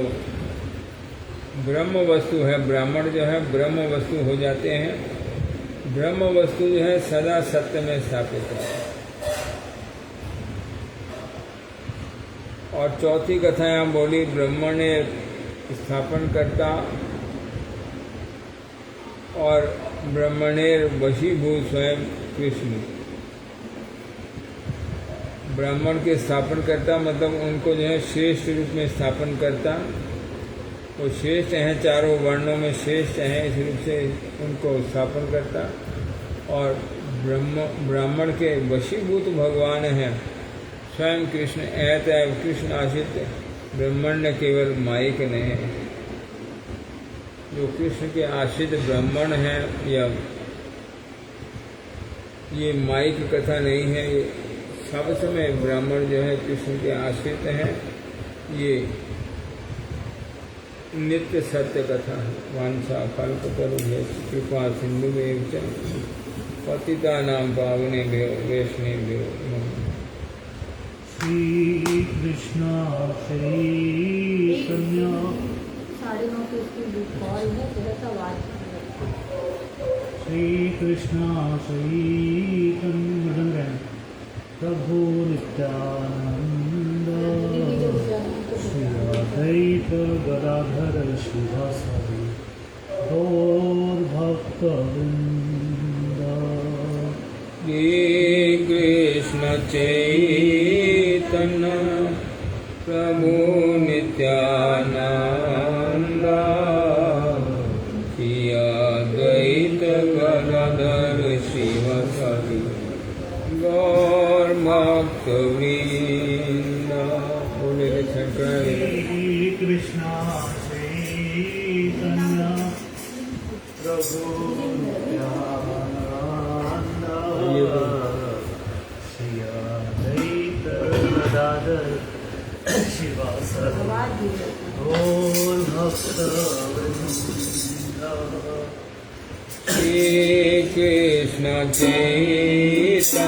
ब्रह्म वस्तु है, ब्राह्मण जो है ब्रह्म वस्तु हो जाते हैं। ब्रह्म वस्तु जो है सदा सत्य में स्थापित है। और चौथी कथा यहाँ बोली, ब्रह्मण स्थापन करता और ब्रह्मणेर वशीभूत स्वयं कृष्ण। ब्राह्मण के स्थापन करता मतलब उनको जो है श्रेष्ठ रूप में स्थापन करता। वो श्रेष्ठ हैं, चारों वर्णों में श्रेष्ठ हैं, इस रूप से उनको स्थापन करता। और ब्राह्मण के वशीभूत भगवान हैं स्वयं कृष्ण। ऐतैव कृष्ण आश्रित ब्रह्मण्य केवल माइक नहीं है। जो कृष्ण के आश्रित ब्राह्मण हैं, या ये माइक कथा नहीं है, ये सब समय ब्राह्मण जो है कृष्ण के आश्रित हैं। ये नित्य सत्य कथा है। वांछा कल्पतरुभ्यश्च कृपा सिन्धुभ्यैव च पतितानां पावनेभ्यो वैष्णवेभ्यो नमः। श्री कृष्ण चैतन्य 9:30 पे इसकी कॉल है, थोड़ा सा आवाज। श्री कृष्ण चैतन्य प्रभु नित्यानंद श्री अद्वैत गदाधर शिवासादि गौर भक्तवृंद। श्री कृष्ण चैतन्य प्रभु नित्यानंद श्री अद्वैत गदाधर शिवासादि गौर भक्तवृंद। बोले शंकर। श्री कृष्ण चैतन्य प्रभु नित्यानंद श्री अद्वैत गदाधर शिवासादि गौर भक्तवृंद। श्री कृष्ण चैतन्य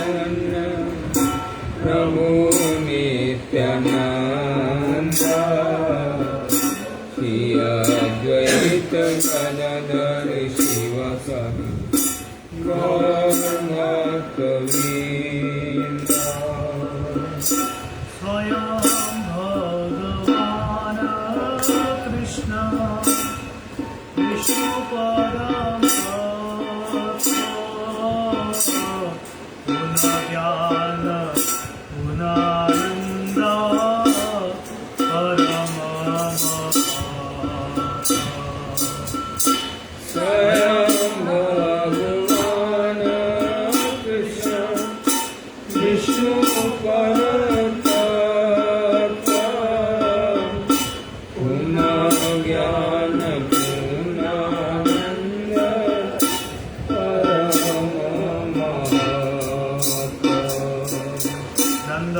प्रभु नित्यानंद श्री अद्वैत गदाधर शिवासादि गौर भक्तवृंद। स्वयं भगवान कृष्ण विष्णु परम पुनः ज्ञान पुनरानंद स्वयं भगवान कृष्ण विष्णु परम पुनः ज्ञान पुनरानंद नंद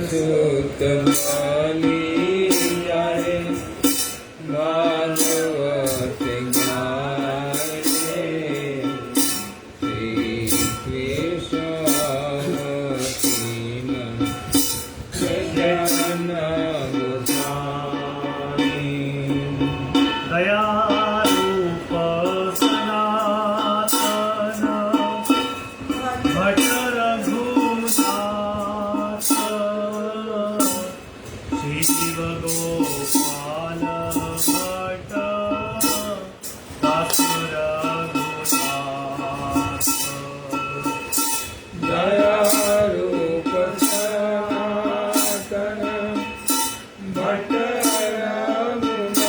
सुत बलि जाए भागवत ज्ञान श्री कृष्ण सज्जन गोसाई दयारूप सनातन भट्ट रघुनाथ शिव गोपाल भट्ट दास रघुनाथ दयारूप सनातन भट्ट रघुनाथ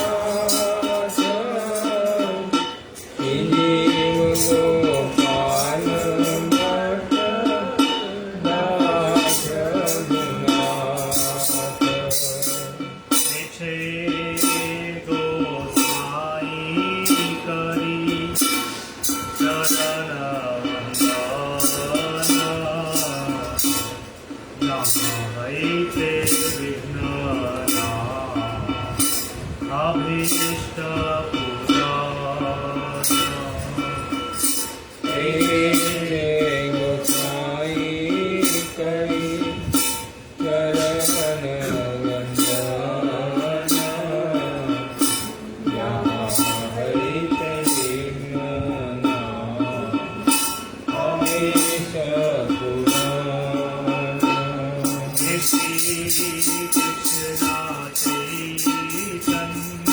जीव गोपाल भट्ट दास रघुनाथ निछे गोसाई करी चरण वंदना विघ्न अभीष्ट गोसाई करी चरण वंदना हरित विघ्न अमीश पुराण श्री कृष्ण चैतन्य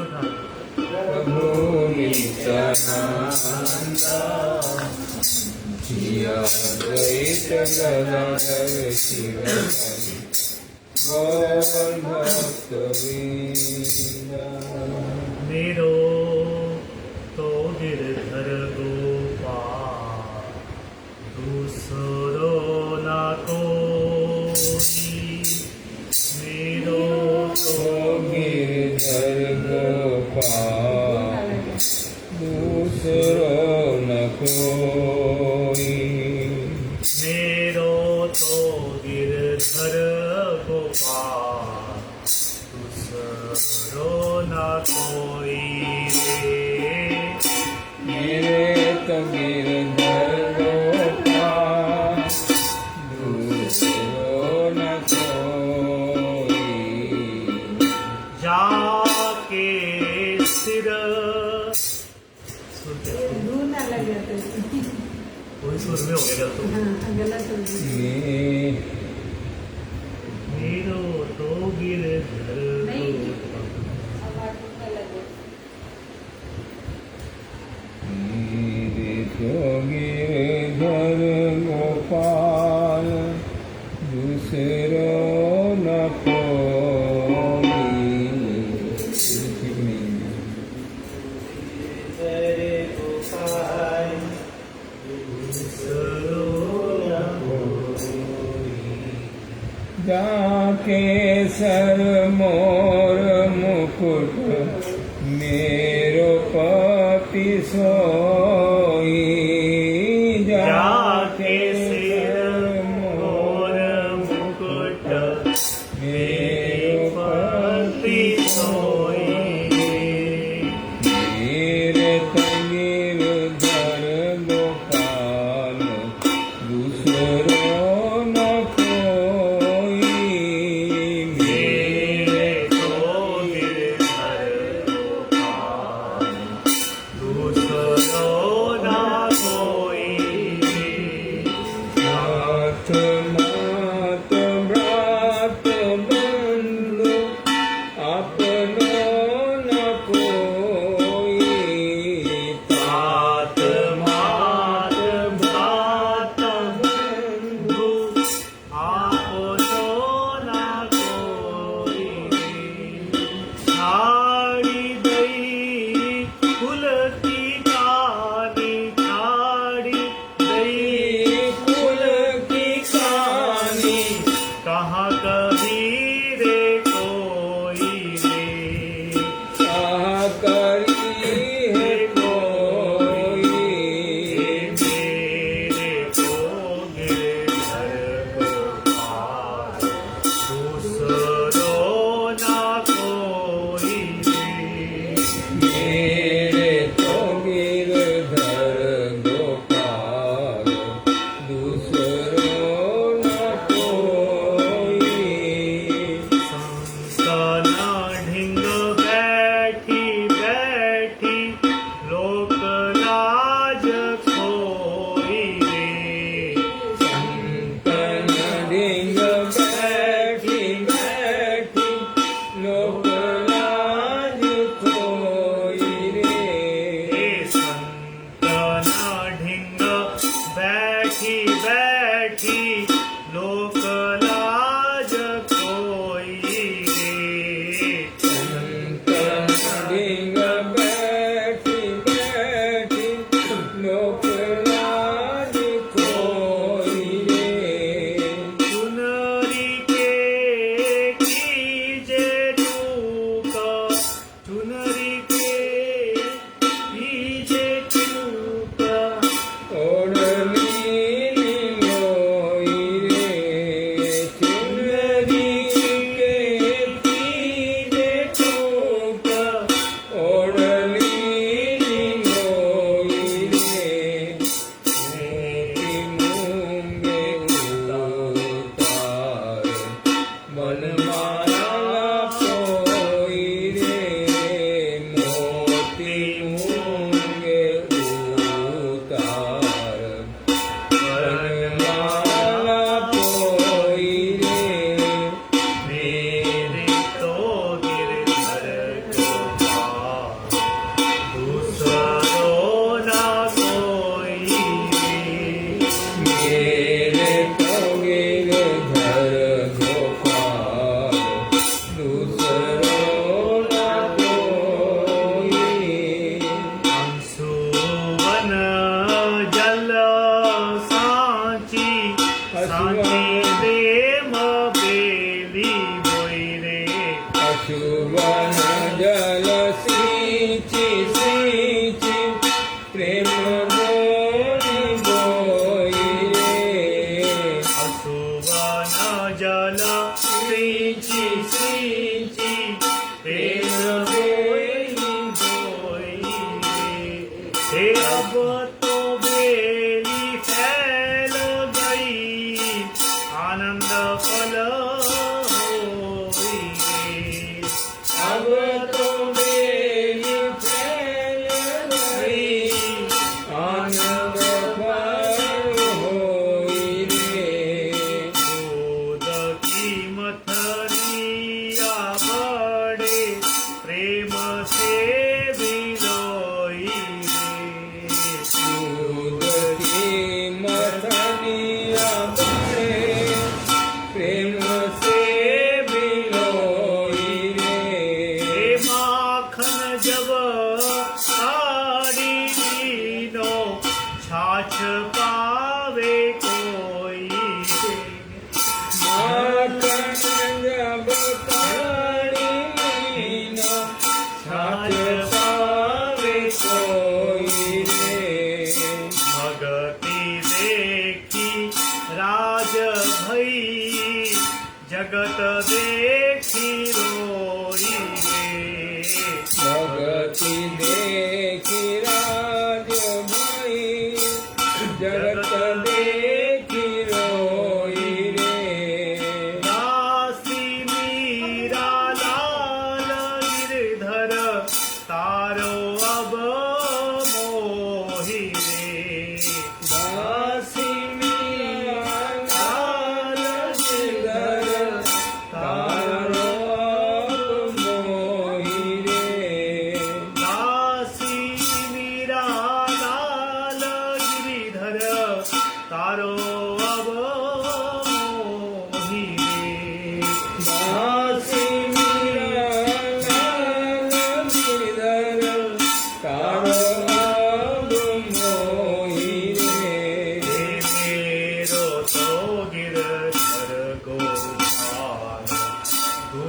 प्रभु नित्यानंद श्री अद्वैत गदाधर शिव गौर भक्तवृंद मेरो तो गिरधर गोपाल दूसरो ना कोई मेरो तो गिरधर गोपाल दूसरो न कोई मेरो तो गिरधर गोपाल दूसरो ना कोई मेरे तो गिरधर गोपाल दूसरो न कोई जाके सिर धुन अलग है तो कोई सुर में हो गया तो हाँ गलत हो गई मेरो तो गिरधर नहीं। गोपाल अब धुन अलग है मेरे तो गिरधर गोपाल दूसरो न कोई जाके सर मोर मुकुट मेरो पति सोई जाके सिर मोर मुकुट मेरो पति सोई मेरे तंगिर धर गोपाल दूसरो न कोई मेरे तो गिरधर गोपाल दूसरो ना कोई नाथ मात व्रत कहाँ कबीर कोई रे कहाँ करी है कोई मेरे को गिरधर गोपाल दूसरो ना कोई रे मेरे तो गिरधर गोपाल दूसरो न कोई संतना ढिंग बैठी बैठी लोक लाज खोई रे संतन ढिंग बैठी बैठी लोक लाज खोई रे संतना ढिंग बैठी बैठी लोक लाज खोई रे संतन ढिंग बैठी बैठी लोक लाज खोई रे चुनरी के कीजे चूका चुनरी के कीजे चूका ओढ़नी मोई रे चुनरी के पीछे चूका ओढ़नी मोई रे मोती मूंगे उतार मनमाला पोई रे मोती मूंगे उतार मनमाला पोई रे मेरे तो गिरधर गोपाल दूसरो ना कोई रे मेरे तो गिरधर गोपाल दूसरो न कोई अंशुवन जल सांची सांची प्रेम बेली बोई रे अशुभन जल सींची सींची प्रेम बोली बोई रे असुवन जल सींची सींची प्रेम बोई बोई रे हे अब तो बेली फैल गई आनंद फल होई रे अब तो मेरी फैल गई आनंद फल होई रे दूध की मथनिया बड़े प्रेम से बिलोई रे दूध की मथनिया बड़े प्रेम से बिलोई रे हे माखन जब साड़ी लीनो छाछ पावे कोई रे माखन जब काढ़ी लीनो छाछ पावे कोई रे भगति देखी राज भई जगत देखी रोई रे भगति देखी राज भाई जगत देखी रोई रे दासी मीरा लाल गिरधर तारो अब मोहि रे दासी मिया लाल गिरधर तारो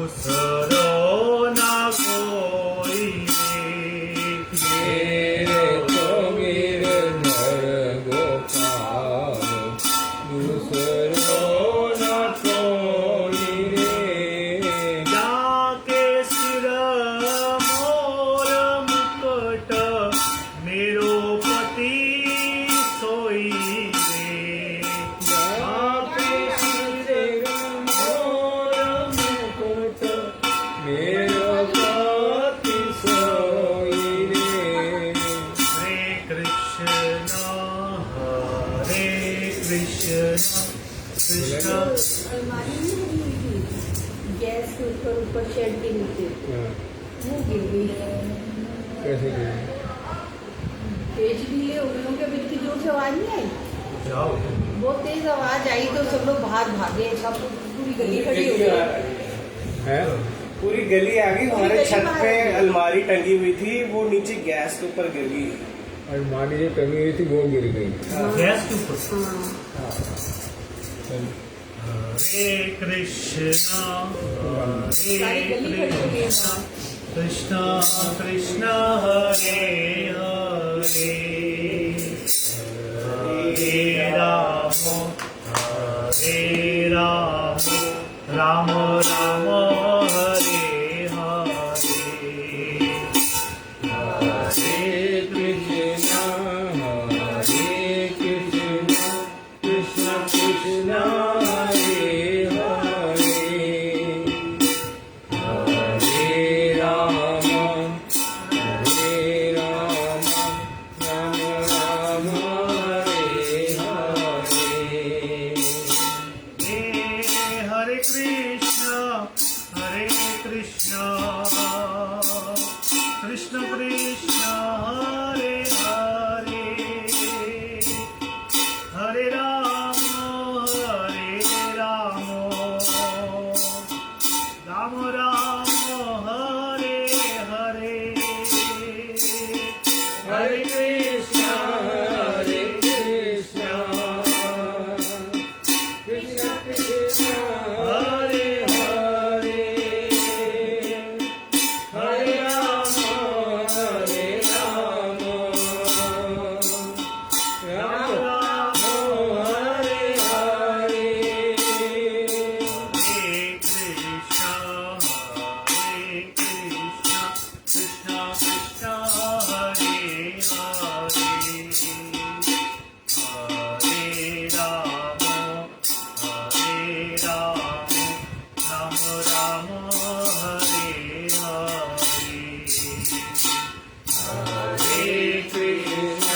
दूसरो न कोई रे। मेरे तो गिरधर गोपाल दूसरो न कोई रे। जाके सिर मोर मुकुट मेरो पति सोई रे। जाके सिर मोर मुकुट मेरो पति सोई रे। हरे कृष्ण कृष्ण अलमारी में लगी हुई थी गैस के ऊपर शेड के नीचे, वो गिर गई। कैसे गिरी? पेज ढीले हो गए होंगे, अब इतनी जोर से आवाज नहीं आई, जाओ बहुत तेज आवाज आई तो सब लोग बाहर भागे, सब पूरी गली खड़ी हो गई। है पूरी गली आ गई। हमारे गली छत बाहर पे आ गई। अलमारी टंगी हुई थी, वो नीचे गैस के ऊपर गिर गई। अलमारी जो टंगी हुई थी वो गिर गई। गैस के ऊपर। हाँ, हरे कृष्ण सारी गली खड़ी हो गई। कृष्ण कृष्ण हरे हरे हरे राम राम राम हरे हरे। हरे कृष्णा कृष्ण कृष्ण हरे हरे हरे राम राम राम हरे हरे। हरे कृष्ण कृष्ण कृष्ण हरे हरे हरे राम राम राम हरे हरे। हरे कृष्ण कृष्ण कृष्ण हरे हरे हरे राम राम राम हरे हरे। हरे कृष्ण कृष्ण कृष्ण हरे हरे हरे राम राम राम हरे हरे। हरे कृष्ण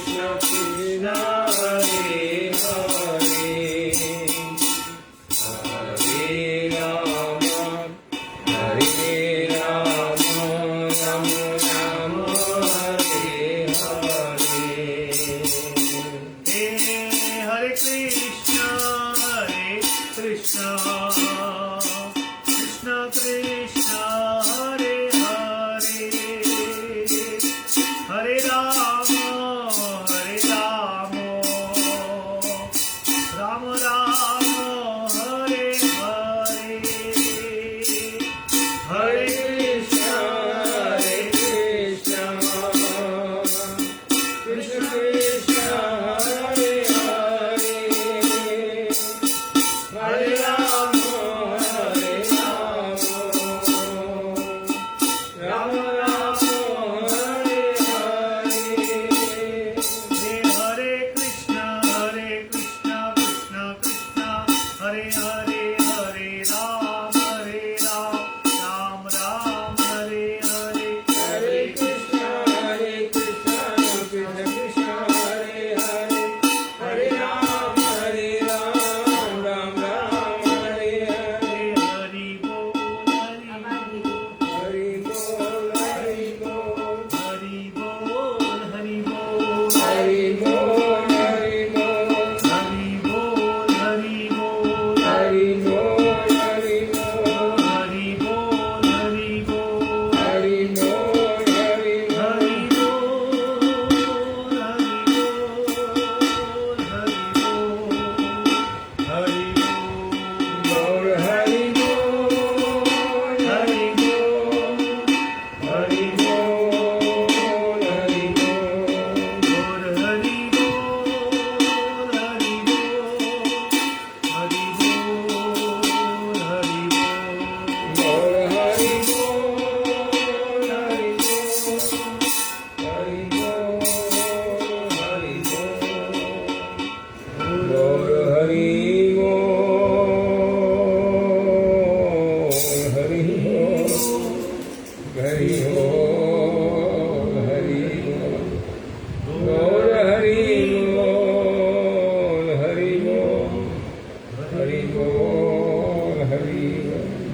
कृष्ण कृष्ण हरे हरे हरे राम राम राम हरे हरे। हरे कृष्ण कृष्ण कृष्ण हरे हरे हरे राम राम राम हरे हरे। हरे कृष्ण कृष्ण कृष्ण हरे हरे हरे राम राम राम हरे हरे। हरे कृष्ण कृष्ण कृष्ण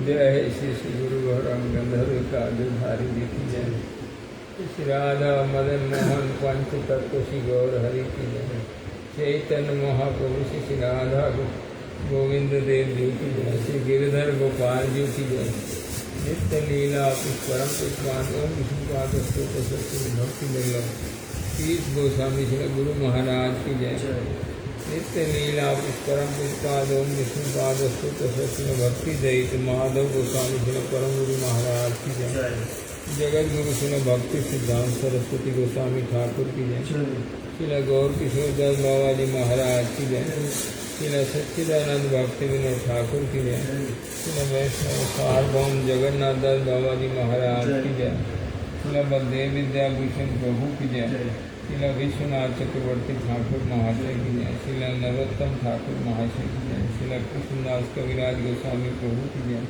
जय है श्री श्री गुरु गौरंग गंधर्व काजधारी जी की जय। श्री राधा मदन मोहन पंच तत्व श्री गौर हरि की जय। चैतन्य महाप्रभु श्री राधा गोविंद देव जी की जय। श्री गिरधर गोपाल जी की जय। नित्य लीला पुष्परम पुष्पान ओम विष्णुपाद भक्ति दुर्लभ तीर्थ गोस्वामी श्री गुरु महाराज की जय। नित्य लीला पुष्परम पुष्पाद ओम विष्णुपाद भक्ति दयित माधव गोस्वामी श्री परम गुरु महाराज की जय। जगत गुरु श्री भक्ति सिद्धांत सरस्वती गोस्वामी ठाकुर की जय। श्री गौर किशोर दास बाबा जी महाराज की जय। श्री सच्चिदानंद भक्ति विनोद ठाकुर की जय। श्री वैष्णव सार्वभौम जगन्नाथ दास बाबा जी महाराज की जय। श्री बलदेव विद्याभूषण प्रभु की जय। श्री विश्वनाथ चक्रवर्ती ठाकुर महाशय की जय। श्री नरोत्तम ठाकुर महाशय की जय। श्री कृष्णदास कविराज गोस्वामी प्रभु की जय।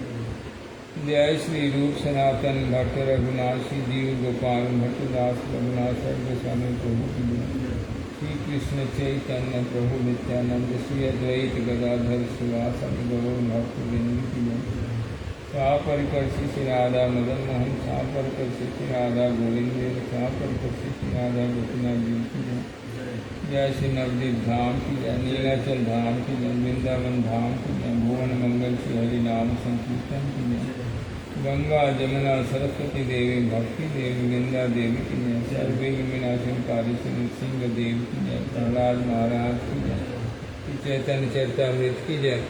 जय श्री रूप सनातन भट्ट रघुनाथ श्री जीव गोपाल भट्टदास रघुनाथ गोस्वामी प्रभु की जय। श्री कृष्ण चैतन्य प्रभु नित्यानंद श्री अद्वैत गदाधर शिवासादि गौर भक्त वृंद की जय। परिकर श्री राधा मदन मोहन परिकर श्री राधा गोविंद परिकर श्री राधा गोपीनाथ जी की जय। जय श्री नवदीप धाम की जय। नीलाचल धाम की जय। वृंदावन धाम की जय। भुवन मंगल श्री हरि नाम संकीर्तन की जय। गंगा जमुना सरस्वती देवी भक्ति देवी वृंदा देवी की जय। सर्वे विनाशनकारी श्री सिंह देव की जय। प्रहलाद महाराज की जय। चैतन्य चरितामृत की जय।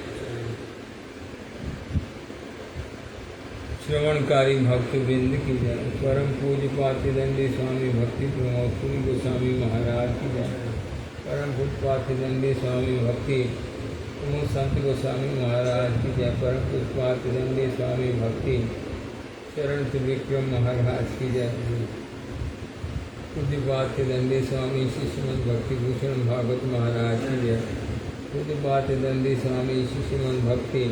श्रवणकारी भक्त वृंद की जय। परम पूज्य पातिदंडी स्वामी भक्ति प्रमोद पुरी गोस्वामी महाराज की जय। परम पूज्य पातिदंडी स्वामी भक्ति प्रमोद संत गोस्वामी महाराज की जय। परम पूज्य पातिदंडी स्वामी भक्ति चरण त्रिविक्रम महाराज की जय। पूज्य पातिदंडी स्वामी श्री श्रीमद भक्ति भूषण भागवत महाराज की जय। पूज्य पातिदंडी स्वामी श्री श्रीमद भक्ति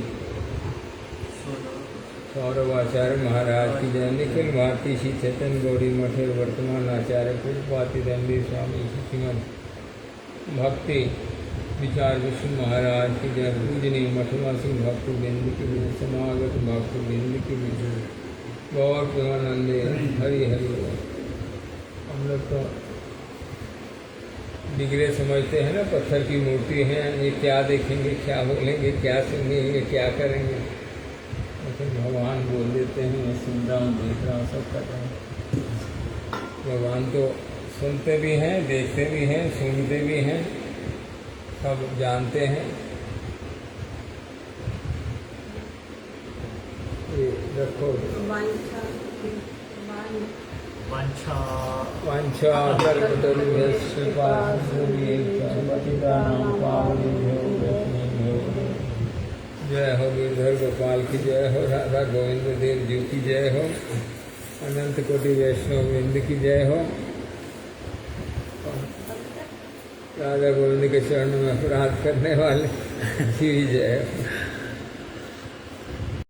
सौरवाचार्य महाराज की जय। निखिल भारती श्री चैतन्य गौड़ी मठेर वर्तमान आचार्य पूज्यपाति दंडी स्वामी श्री श्रीमद भक्ति विचार विष्णु महाराज की जय। पूजनीय मठवासी भक्त बिंद की जय। समागत भक्त बिंद की जय। गौर प्रेमानंदे हरि हरि। हम लोग तो डिगरे समझते हैं ना, पत्थर की मूर्ति है, ये क्या देखेंगे, क्या बोलेंगे, क्या सुनेंगे, क्या करेंगे। लेकिन भगवान बोल देते हैं, मैं सुन रहा हूँ, देख रहा हूँ, सब कर रहा हूँ। भगवान तो सुनते भी हैं, देखते भी हैं, सुनते भी हैं, सब जानते हैं। ये रखो जय हो गिरधर गोपाल की जय हो। राधा गोविंद देव जी की जय हो। अनंत कोटि वैष्णव वृंद की जय हो। राधा गोविंद के चरण में अपराध करने वाले की जय हो।